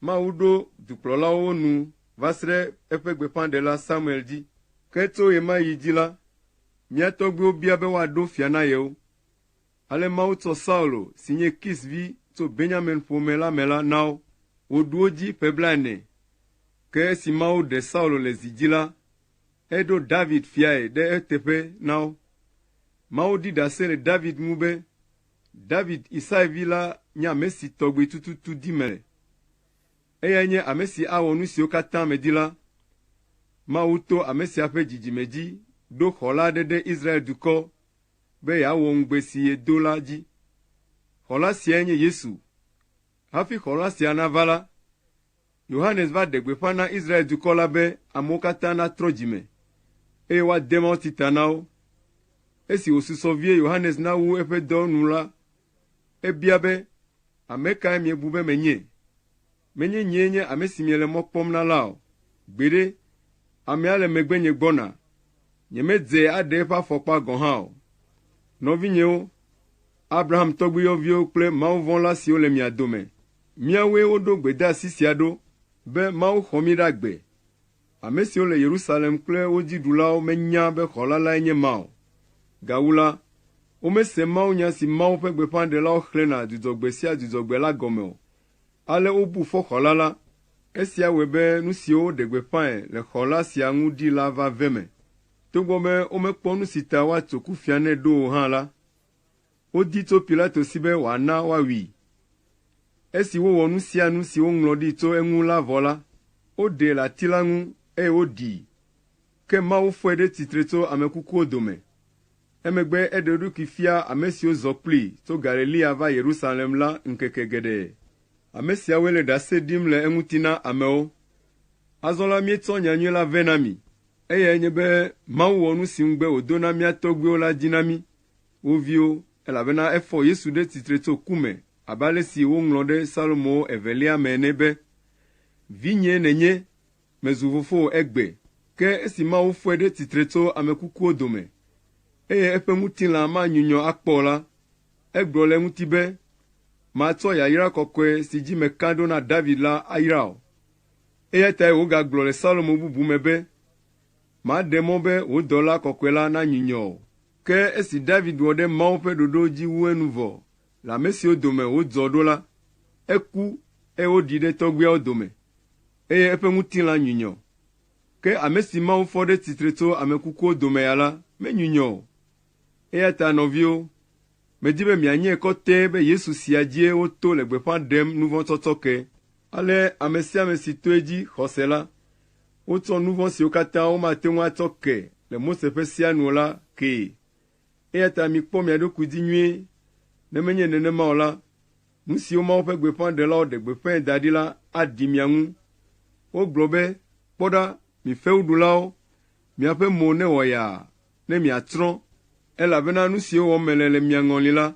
Mawu ɖo dukplɔlawo nu va se ɖe eƒe gbeƒãɖela Samuel dzi. Ke tso ɣe ma ɣi dzi la, mía tɔgbuiwo bia be woaɖo fia na yewo. Ale Mawu tsɔ Saulo si nye Kis vi tso Benyamin ƒome la me la na wo. Wòɖu wo dzi ƒe 40. Ke esi Mawu ɖe Saulo le zi dzi la, eɖo David fiae ɖe eteƒe na wo. Mawu ɖi ɖase le David ŋu be, David Isai vi la nye ame si tɔgbi tututu di mele. Eya nye ame si awɔ nu siwo katã medi la. Mawu to ame sia ƒe dzidzime dzi ɖo xɔ la ɖe ɖe Israel dukɔ be yeawɔ ŋugbe si yedo la dzi. Xɔ la siae nye Yesu. Hafi xɔ la sia nava la, Yohanes va ɖe gbeƒã na Israel dukɔ la be amewo katã natrɔ dzime, eye woade mawutsi ta na wo. Esi wòsusɔ vie Yohanes nawu eƒe dɔ nu la, ebia be, ame kae miebu be menye? Menye nyee nye ame si miele mɔ kpɔm na la o. Gbeɖe, amea le megbenye gbɔna. Nyemedze aɖe eƒe afɔkpa gɔ̃ hã o. Nɔvinyewo, Abraham tɔgbuiyɔviwo kple mawuvɔ̃la siwo le mia dome, míawoe woɖo gbedeasi sia ɖo, be Mawu xɔ mí ɖe agbe. Ame siwo le Yerusalem kple wo dziɖulawo menya be xɔ la lae nye ma o. Gawu la, womese mawunya si Mawu ƒe gbeƒãɖelawo xlẽna dzudzɔgbe sia dzudzɔgbe la gɔme o. Ale wobu fɔ xɔ la la. Esia wɔe be nu siwo woɖe gbeƒãe le xɔ la sia ŋu ɖi la va ve me. Togbɔ be womekpɔ nu si ta woatso kufia nɛ ɖo o hã la, wodi tso Pilato si be wòana woawui. Esi wowɔ nu sia nu si woŋlɔ ɖi tso eŋu la vɔ la, woɖee le ati la ŋu, eye woɖii. Ke Mawu fɔe ɖe tsitre tso ame kukuwo dome. Emegbe eɖe eɖokui fia ame siwo zɔ kplii tso Galilea va Yerusalem la ŋkeke geɖe. Ame siawoe le ɖase ɖim le eŋuti na amewo. Azɔ la míetsɔ nyanyui la vɛ na mi. Eyae nye be Mawu wɔ nu si ŋugbe wòdo na mía tɔgbuiwo la dzi na mí, wo viwo, elabena efɔ Yesu ɖe tsitre tso ku me, abe ale si woŋlɔ ɖe Salomo 2 me ene be, vinye nenye, mezu fofowò egbe. Ke esi Mawu fɔe ɖe tsitre tso ame kukuwo dome, eye eƒe ŋutilã manyunyɔ akpɔ la, egblɔ le eŋuti be, matsɔ yayra kɔkɔe si dzi meka ɖo na David la ayra o. Eya tae wògagblɔ le Salomo bubu me be, maɖe mɔ be wò dɔla kɔkɔe la nanyunyɔ o. Ke esi David wɔ ɖe Mawu ƒe ɖoɖo dzi wu enu vɔ, le ame siwo dome wodzɔ ɖo la, eku eye woɖii ɖe tɔgbuiawo dome, eye eƒe ŋutilã nyunyɔ. Ke ame si Mawu fɔ ɖe tsitre tso ame kukuwo dome ya la, menyunyɔ o. Eya ta nɔviwo, medi be mianye kɔtɛe be Yesu sia dzie woto le gbeƒã ɖem nuvɔ̃tsɔtsɔ ke. Ale ame sia ame si to edzi xɔse la, wotsɔ nu vɔ̃ siwo katã womate ŋu atsɔ ke le Mose ƒe sea nu la kee. Eya ta mikpɔ mia ɖokui dzi nyuie, ne menye nenema o la, nu siwo Mawu ƒe gbeƒãɖelawo ɖe gbeƒãe da ɖi la aɖi mia ŋu. Wogblɔ be, kpɔ ɖa, mi fewuɖulawo, miaƒe mo ne wɔ yaa, ne miatsrɔ̃, elabena nu siwo wɔm mele le mia ŋɔli la,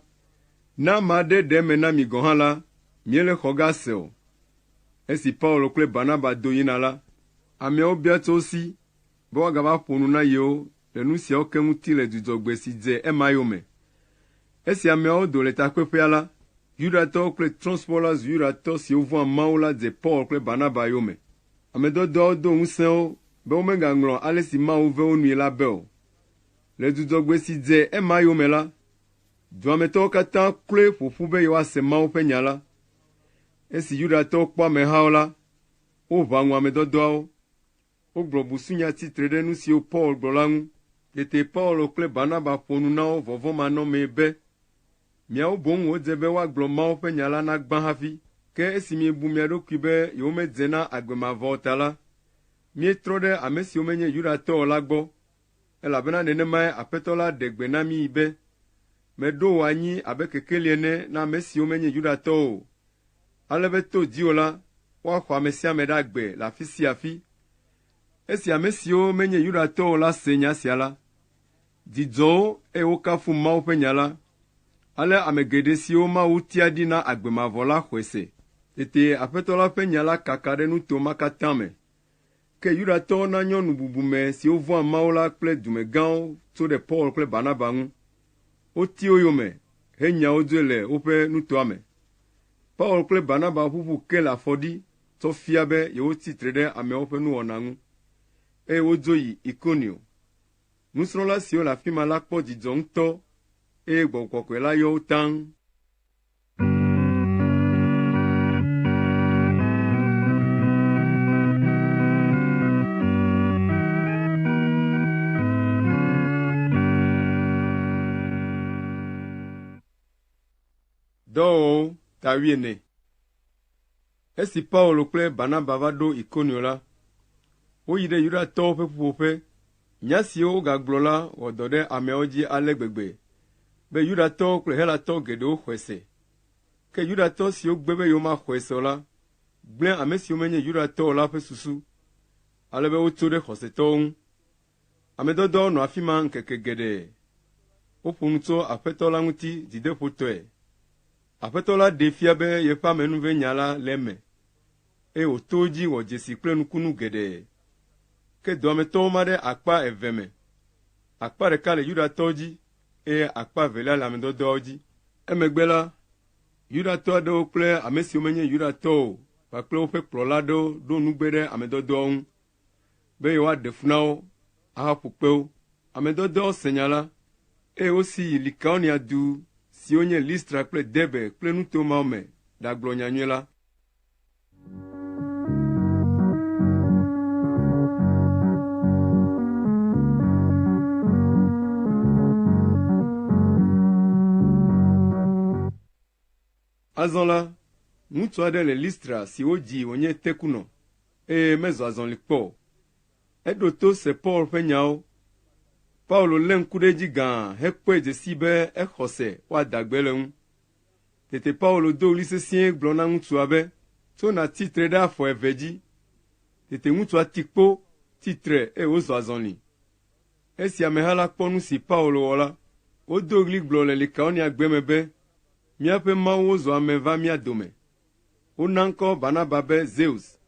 ne ame aɖe ɖe eme na mi gɔ̃ hã la, miele xɔ ga se o. Esi Paulo kple Barnaba do yina la, ameawo bia tso wo si, be woagava ƒo nu na yewo le nu siawo ke ŋuti le dzudzɔgbe si dze ema yome. Esi ameawo do le takpeƒea la, Yudatɔ kple transport zu Yudatɔ siwo vɔ̃a Mawu la dze Paul kple Barnaba yome. Ame dɔdɔawo do ŋusẽ be womegaŋlɔ ale si Mawu ve wo nui la be o. Le dzudzɔgbe si dze ema yome la, duametɔwo katã kloe ƒoƒu be yewoase Mawu ƒe nya la. Esi Yudatɔwo kpɔ amehawo la, woʋã ŋu ame dɔdɔawo. Wogblɔ busunya tsitre ɖe nu siwo Paul gblɔ la ŋu. Tete Paulo kple Barnaba ƒo nu na wo vɔvɔ̃manɔmee be, miawo boŋ wodze be woagblɔ Mawu ƒe nya la na gbã hafi. Ke esi miebu mia ɖokui be yewomedze na agbe mavɔ ta la, mietrɔ ɖe ame siwo menye Yudatɔwo la gbɔ, elabena nenemae Aƒetɔ la ɖe gbe na mí be, meɖo wò anyi abe kekeli ene na ame siwo menye Yudatɔwo o. Ale be to dziwò la, woaxɔ ame sia ame ɖe agbe le afi sia afi. Esi ame siwo menye Yudatɔwo la se nya sia la, dzidzɔ eye wokafu Mawu ƒe nya la. Ale ame geɖe siwo Mawu tia ɖi na agbe mavɔ la xɔe se. Tete Aƒetɔ la ƒe nya la kaka ɖe nuto ma katã me. Ke Yudatɔwo na nyɔnu bubume siwo vɔ̃a Mawu la kple dumegãwo tso ɖe Paul kple Barnaba ŋu. Woti wo yome henyawo dzoe le woƒe nutoa me. Paul kple Barnaba ƒuƒu ke le afɔɖi tsɔ fia be yewotsitre ɖe ameawo ƒe nuwɔna ŋu. Eye wodzo yi Ikonio. Nusrɔ̃la siwo le afi ma la kpɔ dzidzɔ ŋutɔ, eye Gbɔgbɔ Kɔkɔe la yɔ wo taŋ. Dɔwɔwɔ ta 14. Esi Paulo kple Barnaba va ɖo Ikonio la, woyi ɖe Yudatɔwo ƒe ƒuƒoƒe. Nya siwo wogagblɔ la wɔ dɔ ɖe ameawo dzi ale gbegbe, be Yudatɔwo kple Helatɔwo geɖewo xɔe se. Ke Yudatɔ siwo gbe be yewomaxɔe se o la, gblẽ ame siwo menye Yudatɔwo la ƒe susu, ale be wotso ɖe xɔsetɔwo ŋu. Ame dɔdɔwo nɔ afi ma ŋkeke geɖe. Woƒo nu tso Aƒetɔ la ŋuti dzideƒotɔe. Aƒetɔ la ɖe fia be yeƒe amenuvenya la le eme, eye wòto wo dzi wɔ dzesi kple nukunu geɖe. Ke dɔmetɔwo ma ɖe akpa eve me. Akpa ɖeka le Yudatɔwo dzi, eye akpa evelia le ame dɔdɔawo dzi. Emegbe la, Yudatɔ aɖewo kple ame siwo menye Yudatɔwo kpakple woƒe kplɔla aɖewo ɖo nugbe ɖe ame dɔdɔawo ŋu, be yewoaɖe fu na wo, ahaƒu kpe wo. Ame dɔdɔawo se nya la, eye wosi yi Likaonia du siwo nye Listra kple Derbe kple nuto mawo me ɖagblɔ nyanyuie la. Azɔ la, ŋutsu aɖe le Listra si wodzi wònye tekunɔ, eye mezɔ azɔli kpɔ. Eɖo to se Paul ƒe nyawo. Paulo lé ŋku ɖe edzi gãa hekpɔe dzesi be exɔ se woada gbe le ŋu. Tete Paulo do ɣli sesĩe gblɔ na ŋutsua be, tso nàtsitre ɖe afɔ eve dzi. Tete ŋutsua ti kpo, tsitre eye wozɔ azɔli. Esi ameha la kpɔ nu si Paulo wɔ la, wodo ɣli gblɔ le Likaonia gbe me be, míaƒe Mawu wozɔ ame va mía dome. Wona ŋkɔ Barnaba be Zeus,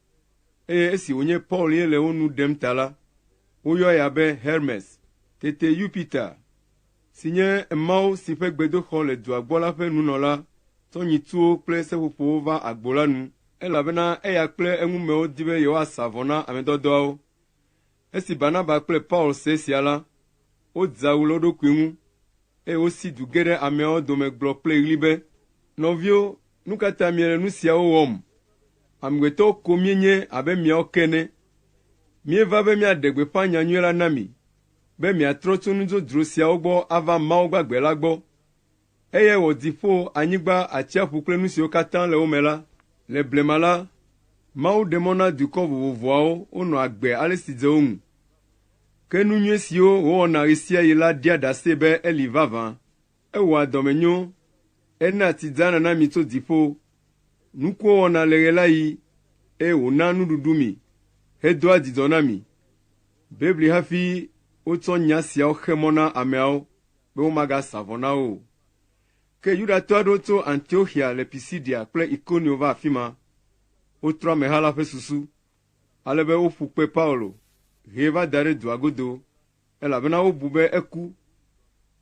eye esi wònye Paul ye le wo nu ɖem ta la, woyɔ ya be Hermes. Tete Jupiter, si nye Mawu si ƒe gbedoxɔ le dua gbɔ la ƒe nunɔla, tsɔ nyitsuwo kple seƒoƒowo va agbo la nu, elabena eya kple eŋumewo di be yewoasa vɔ na ame dɔdɔawo. Esi Barnaba kple Paul se esia la, wodze awu le wo ɖokui ŋu, eye wosi du ge ɖe ameawo dome gblɔ kple ɣli be, nɔviwo, nu ka ta miele nu siawo wɔm? Amegbetɔwo ko mienye abe miawo ke ene. Mieva be miaɖe gbeƒã nyanyuie la na mi, be miatrɔ tso nudzodzro siawo gbɔ ava Mawu gbagbe la gbɔ. Eye wɔ dziƒo, anyigba, atsiaƒu kple nu siwo katã le wo me la. Le blema la, Mawu ɖe mɔ na dukɔ vovovoawo wonɔ agbe ale si dze wo ŋu. Ke nu nyuie siwo wowɔna ɣe sia ɣi la ɖia ɖase be eli vavã. Ewɔa dɔmenyo, ena tsidzana na mi tso dziƒo. Nukuwo wɔna le ɣe la ɣi, eye wòna nuɖuɖu mi, hedoa dzidzɔ na mi. Bebli hafi wotsɔ nya siawo xe mɔ na ameawo, be womagasa vɔ na wo. Ke Yudatɔ aɖewo tso Antiochia le Pisidia kple Ikonio va afi ma. Wotrɔ ameha la ƒe susu, ale be woƒu kpe Paulo, hee va da ɖe dua godo, elabena wobu be eku.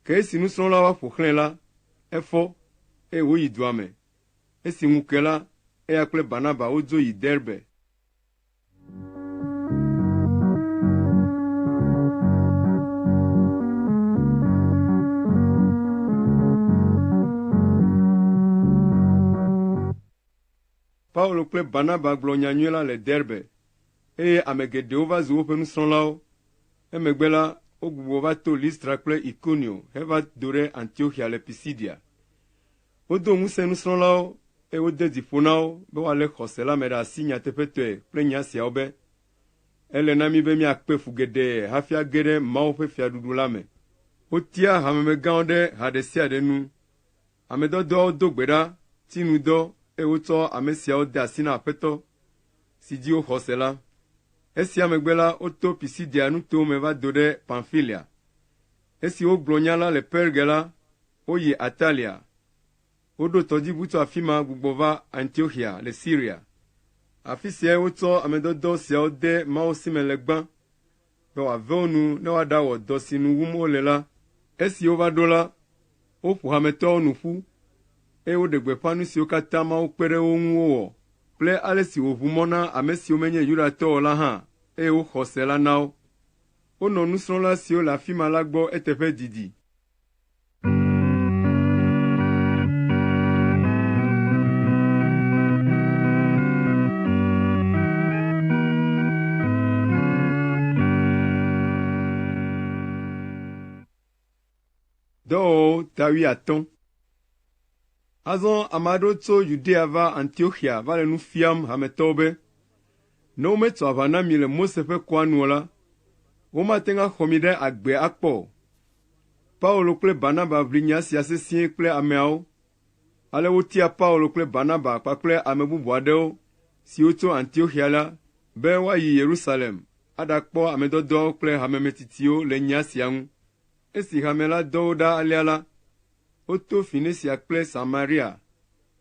Ke esi nusrɔ̃lawo ƒo xlãe la, efɔ, eye woyi dua me. esi ŋu ke la, eya kple Barnaba wodzo yi Derbe. Paulo kple Barnaba gblɔ nyanyui la le Derbe, eye ame geɖewo va zu woƒe nusrɔ̃lawo. Emegbe la, wogbugbɔ va to Listra kple Ikonio heva do ɖe Antiochia le Pisidia. Wodo ŋusẽ nusrɔ̃lawo, eye wode dzi ƒo na wo be woalé xɔse la me ɖe asi nyateƒetɔe kple nya siawo be ele na mí be míakpe fu geɖe hafi age ɖe Mawu ƒe fiaɖuɖu la me. Wotia hamemegãwo ɖe ha ɖe sia ɖe nu. Ame dɔdɔawo do gbe ɖa, ti nu dɔ, eye wotsɔ ame siawo de asi na Aƒetɔ si dzi woxɔ se la. Esia megbe la, woto Pisidia nuto me va do ɖe Pamfilia. Esi wogblɔ nya la le Perge la, woyi Atalia. Woɖo tɔdziʋu tso afi ma gbugbɔ va Antiochia le Siria. Afi sia wotsɔ ame dɔdɔ siawo de Mawu si me le gbã be wòave wo nu ne woaɖawɔ dɔ si nu wum wole la. Esi wova ɖo la, woƒo hametɔwo nu ƒu, eye woɖe gbeƒã nu siwo katã Mawu kpe ɖe wo ŋu wowɔ kple ale si wòʋu mɔ na ame siwo menye Yudatɔwo la hã, eye woxɔ se la na wo. Wonɔ nusrɔ̃la siwo le afi ma la gbɔ eteƒe didi. Dɔwɔwɔ tawi atɔ̃. Azɔ ame aɖewo tso Yudea va Antiochia va le nu fiam hametɔwo be ne wometsɔ aʋa na mi le Mose ƒe kɔa nu o la, womate ŋu axɔ mi ɖe agbe akpɔ. Paulo kple Barnaba ʋli nya sia sesĩe kple ameawo. Ale wotia Paulo kple Barnaba kpakple ame bubu aɖewo siwo tso Antiochia la be woayi Yerusalem aɖakpɔ ame dɔdɔawo kple hamemetsitsiwo le nya sia ŋu. Esi hame la dɔ wo ɖa alea la, woto Finesia kple Samaria,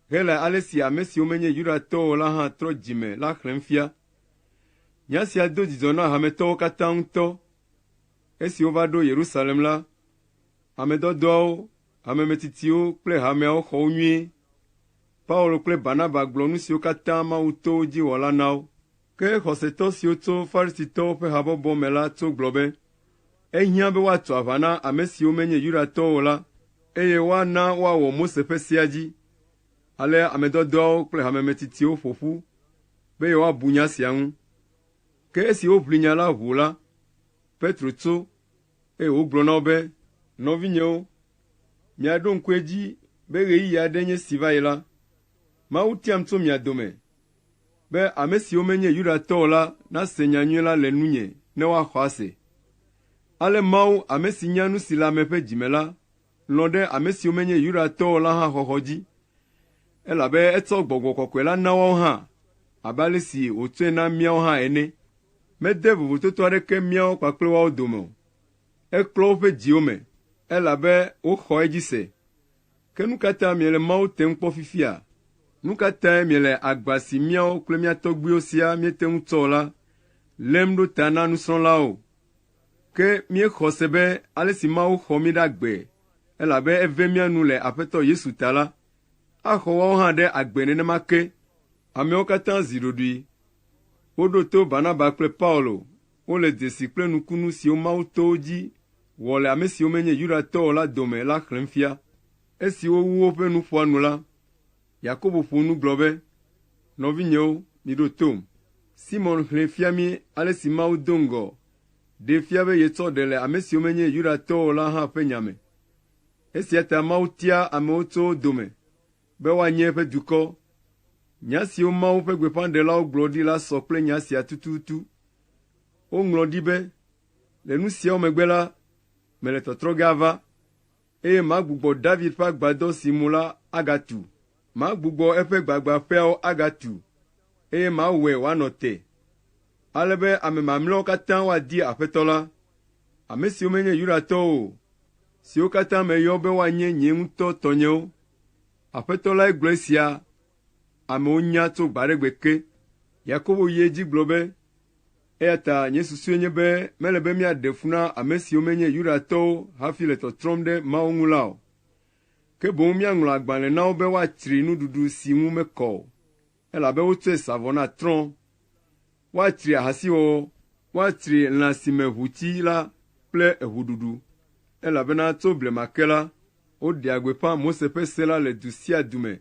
hele ale si ame siwo menye Yudatɔwo la hã trɔ dzime la xlẽm fia. Nya sia do dzidzɔ na hametɔwo katã ŋutɔ. Esi wova ɖo Yerusalem la, ame dɔdɔawo, hamemetsitsiwo kple hameawo xɔ wo nyuie. Paulo kple Barnaba gblɔ nu siwo katã Mawu to wo dzi wɔ la na wo. Ke xɔsetɔ siwo tso Farisitɔwo ƒe habɔbɔ me la tso gblɔ be ehiã be woatso aʋa na ame siwo menye Yudatɔwo la, eye woana woawɔ Mose ƒe sea dzi. Ale ame dɔdɔawo kple hamemetsitsiwo ƒo ƒu be yewoabu nya sia ŋu. Ke esi woʋli nya la ʋu la, Petro tso, eye wogblɔ na wo be, nɔvinyewo, miaɖo ŋku edzi be ɣeyiɣi aɖe nye si va yi la. Mawu tiam tso mia dome, be ame siwo menye Yudatɔwo la nase nyanyui la le nunye ne woaxɔ ase. Ale Mawu, ame si nya nu si le ame ƒe dzime la, lɔ̃ ɖe ame siwo menye Yudatɔwo la hã xɔxɔ dzi, elabe etsɔ Gbɔgbɔ Kɔkɔe la na woawo hã, abe ale si wòtsɔe na míawo hã ene. Mede vovototo aɖeke míawo kpakple woawo dome o. Eklɔ woƒe dziwo me, elabe woxɔ edzi se. Ke nu ka ta miele Mawu tem kpɔ fifia? Nu ka tae miele agba si míawo kple mía tɔgbuiwo sia míete ŋu tsɔ la, lém ɖo ta na nusrɔ̃lawo? Ke míexɔ se be ale si Mawu xɔ mí ɖe agbe, elabe eve mía nu le Aƒetɔ Yesu ta la, axɔ woawo hã ɖe agbe nenema ke. Amewo katã zi ɖoɖoe. Woɖo to Barnaba kple Paulo, wole dzesi kple nukunu siwo Mawu to wo dzi wɔ le ame siwo menye Yudatɔwo la dome la xlẽm fia. Esi wowu woƒe nuƒoanu la, Yakobo ƒo nu gblɔ be, nɔvinyewo, miɖo tom. Simon xlẽ fia mí ale si Mawu do ŋgɔ ɖe fia be yetsɔ ɖe le ame siwo menye Yudatɔwo la hã ƒe nya me. Esia ta Mawu tia amewo tso wo dome be woanye eƒe dukɔ. Nya siwo Mawu ƒe gbeƒãɖelawo gblɔ ɖi la sɔ kple nya sia tututu. Woŋlɔ ɖi be, le nu siawo megbe la, mele tɔtrɔ ge ava, eye magbugbɔ David ƒe agbadɔ si mu la agatu. Magbugbɔ eƒe gbagbãƒeawo agatu, eye mawɔe wòanɔ te. Ale be ame mamlɛawo katã woadi Aƒetɔ la, ame siwo menye Yudatɔwo, siwo katã meyɔ be woanye nye ŋutɔ tɔnyewo. Aƒetɔ lae gblɔ esia, amewo nya tso gba ɖe gbe ke. Yakobo yi edzi gblɔ be, eya ta nye susue nye be mele be míaɖe fu na ame siwo menye Yudatɔwo hafi le tɔtrɔm ɖe Mawu ŋu la o. ke boŋ míaŋlɔ agbalẽ na wo be woatsri nuɖuɖu si ŋu mekɔ o, elabe wotsɔe sa vɔ na trɔ̃. Woatsri ahasiwɔwɔ, woatsri lã si me ʋutsi la kple eʋuɖuɖu, elabena tso blema ke la, woɖea gbeƒã Mose ƒe se la le du sia du me,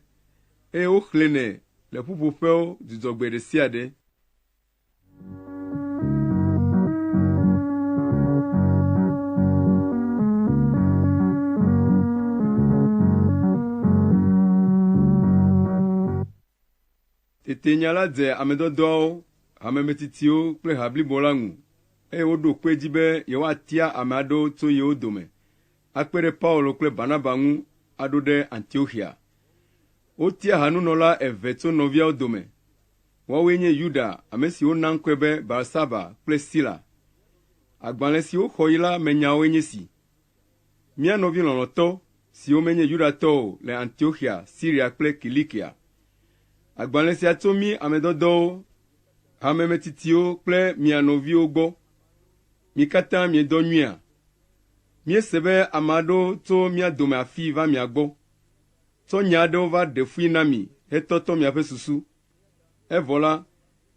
eye woxlẽnɛ le ƒuƒoƒewo Dzudzɔgbe ɖe sia ɖe. Tete nya la dze ame dɔdɔawo, amemetsitsiwo kple ha blibo la ŋu, eye woɖo kpe dzi be yewoatia ame aɖewo tso yewo dome, akpe ɖe Paulo kple Barnaba ŋu aɖo ɖe Antioxia. Wotia hanunɔla eve tso nɔviawo dome. Woawoe nye Yuda, ame si wona ŋkɔe be Barsaba kple Sila. Agbalẽ si woxɔ yi la me nyawoe nye si: mía nɔvi lɔlɔ̃tɔ siwo menye Yudatɔwo le Antioxia, Siria kple Kilikia. Agbalẽ sia tso mí ame dɔdɔwo, amemetsitsiwo kple mia nɔviwo gbɔ. Mi katã miedɔ nyuia. Míese be ame aɖewo tso mía dome afii va mia gbɔ. Tsɔ nya aɖewo va ɖe fui na mi hetɔtɔ miaƒe susu. Evɔ la,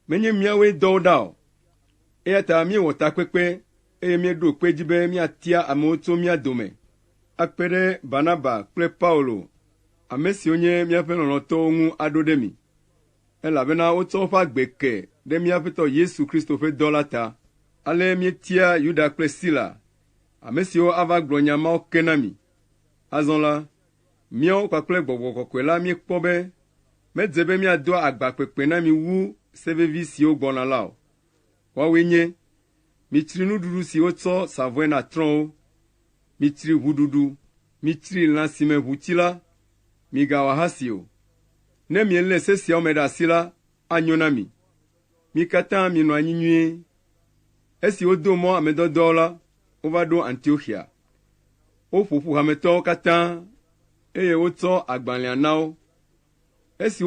menye míawoe dɔ wo ɖa o. Eya ta míewɔ takpekpe, eye míeɖo kpe dzi be míatia amewo tso mía dome, akpe ɖe Barnaba kple Paulo, ame siwo nye míaƒe lɔlɔ̃tɔwo ŋu aɖo ɖe mi, elabena wotsɔ woƒe agbe ke ɖe míaƒe Tɔ Yesu Kristo ƒe dɔ la ta. Ale míetia Yuda kple Sila, ame siwo ava gblɔ nya mawo ke na mi. Azɔ la, míawo kpakple Gbɔgbɔ Kɔkɔe la míekpɔ be medze be míado agbakpekpe na mi wu sevevi siwo gbɔna la o. Woawoe nye: mitsri nuɖuɖu si wotsɔ sa vɔe na trɔ̃wo, mitsri ʋuɖuɖu, mitsri lã si me ʋutsi la, migawɔ ahasi o. Ne mielé se siawo me ɖe asi la, anyo na mi. Mi katã mienɔ anyi nyuie. Esi wodo mɔ ame dɔdɔwo la, wova ɖo Antioxia. Woƒo ƒu hametɔwo katã, eye wotsɔ agbalẽa na wo. Esi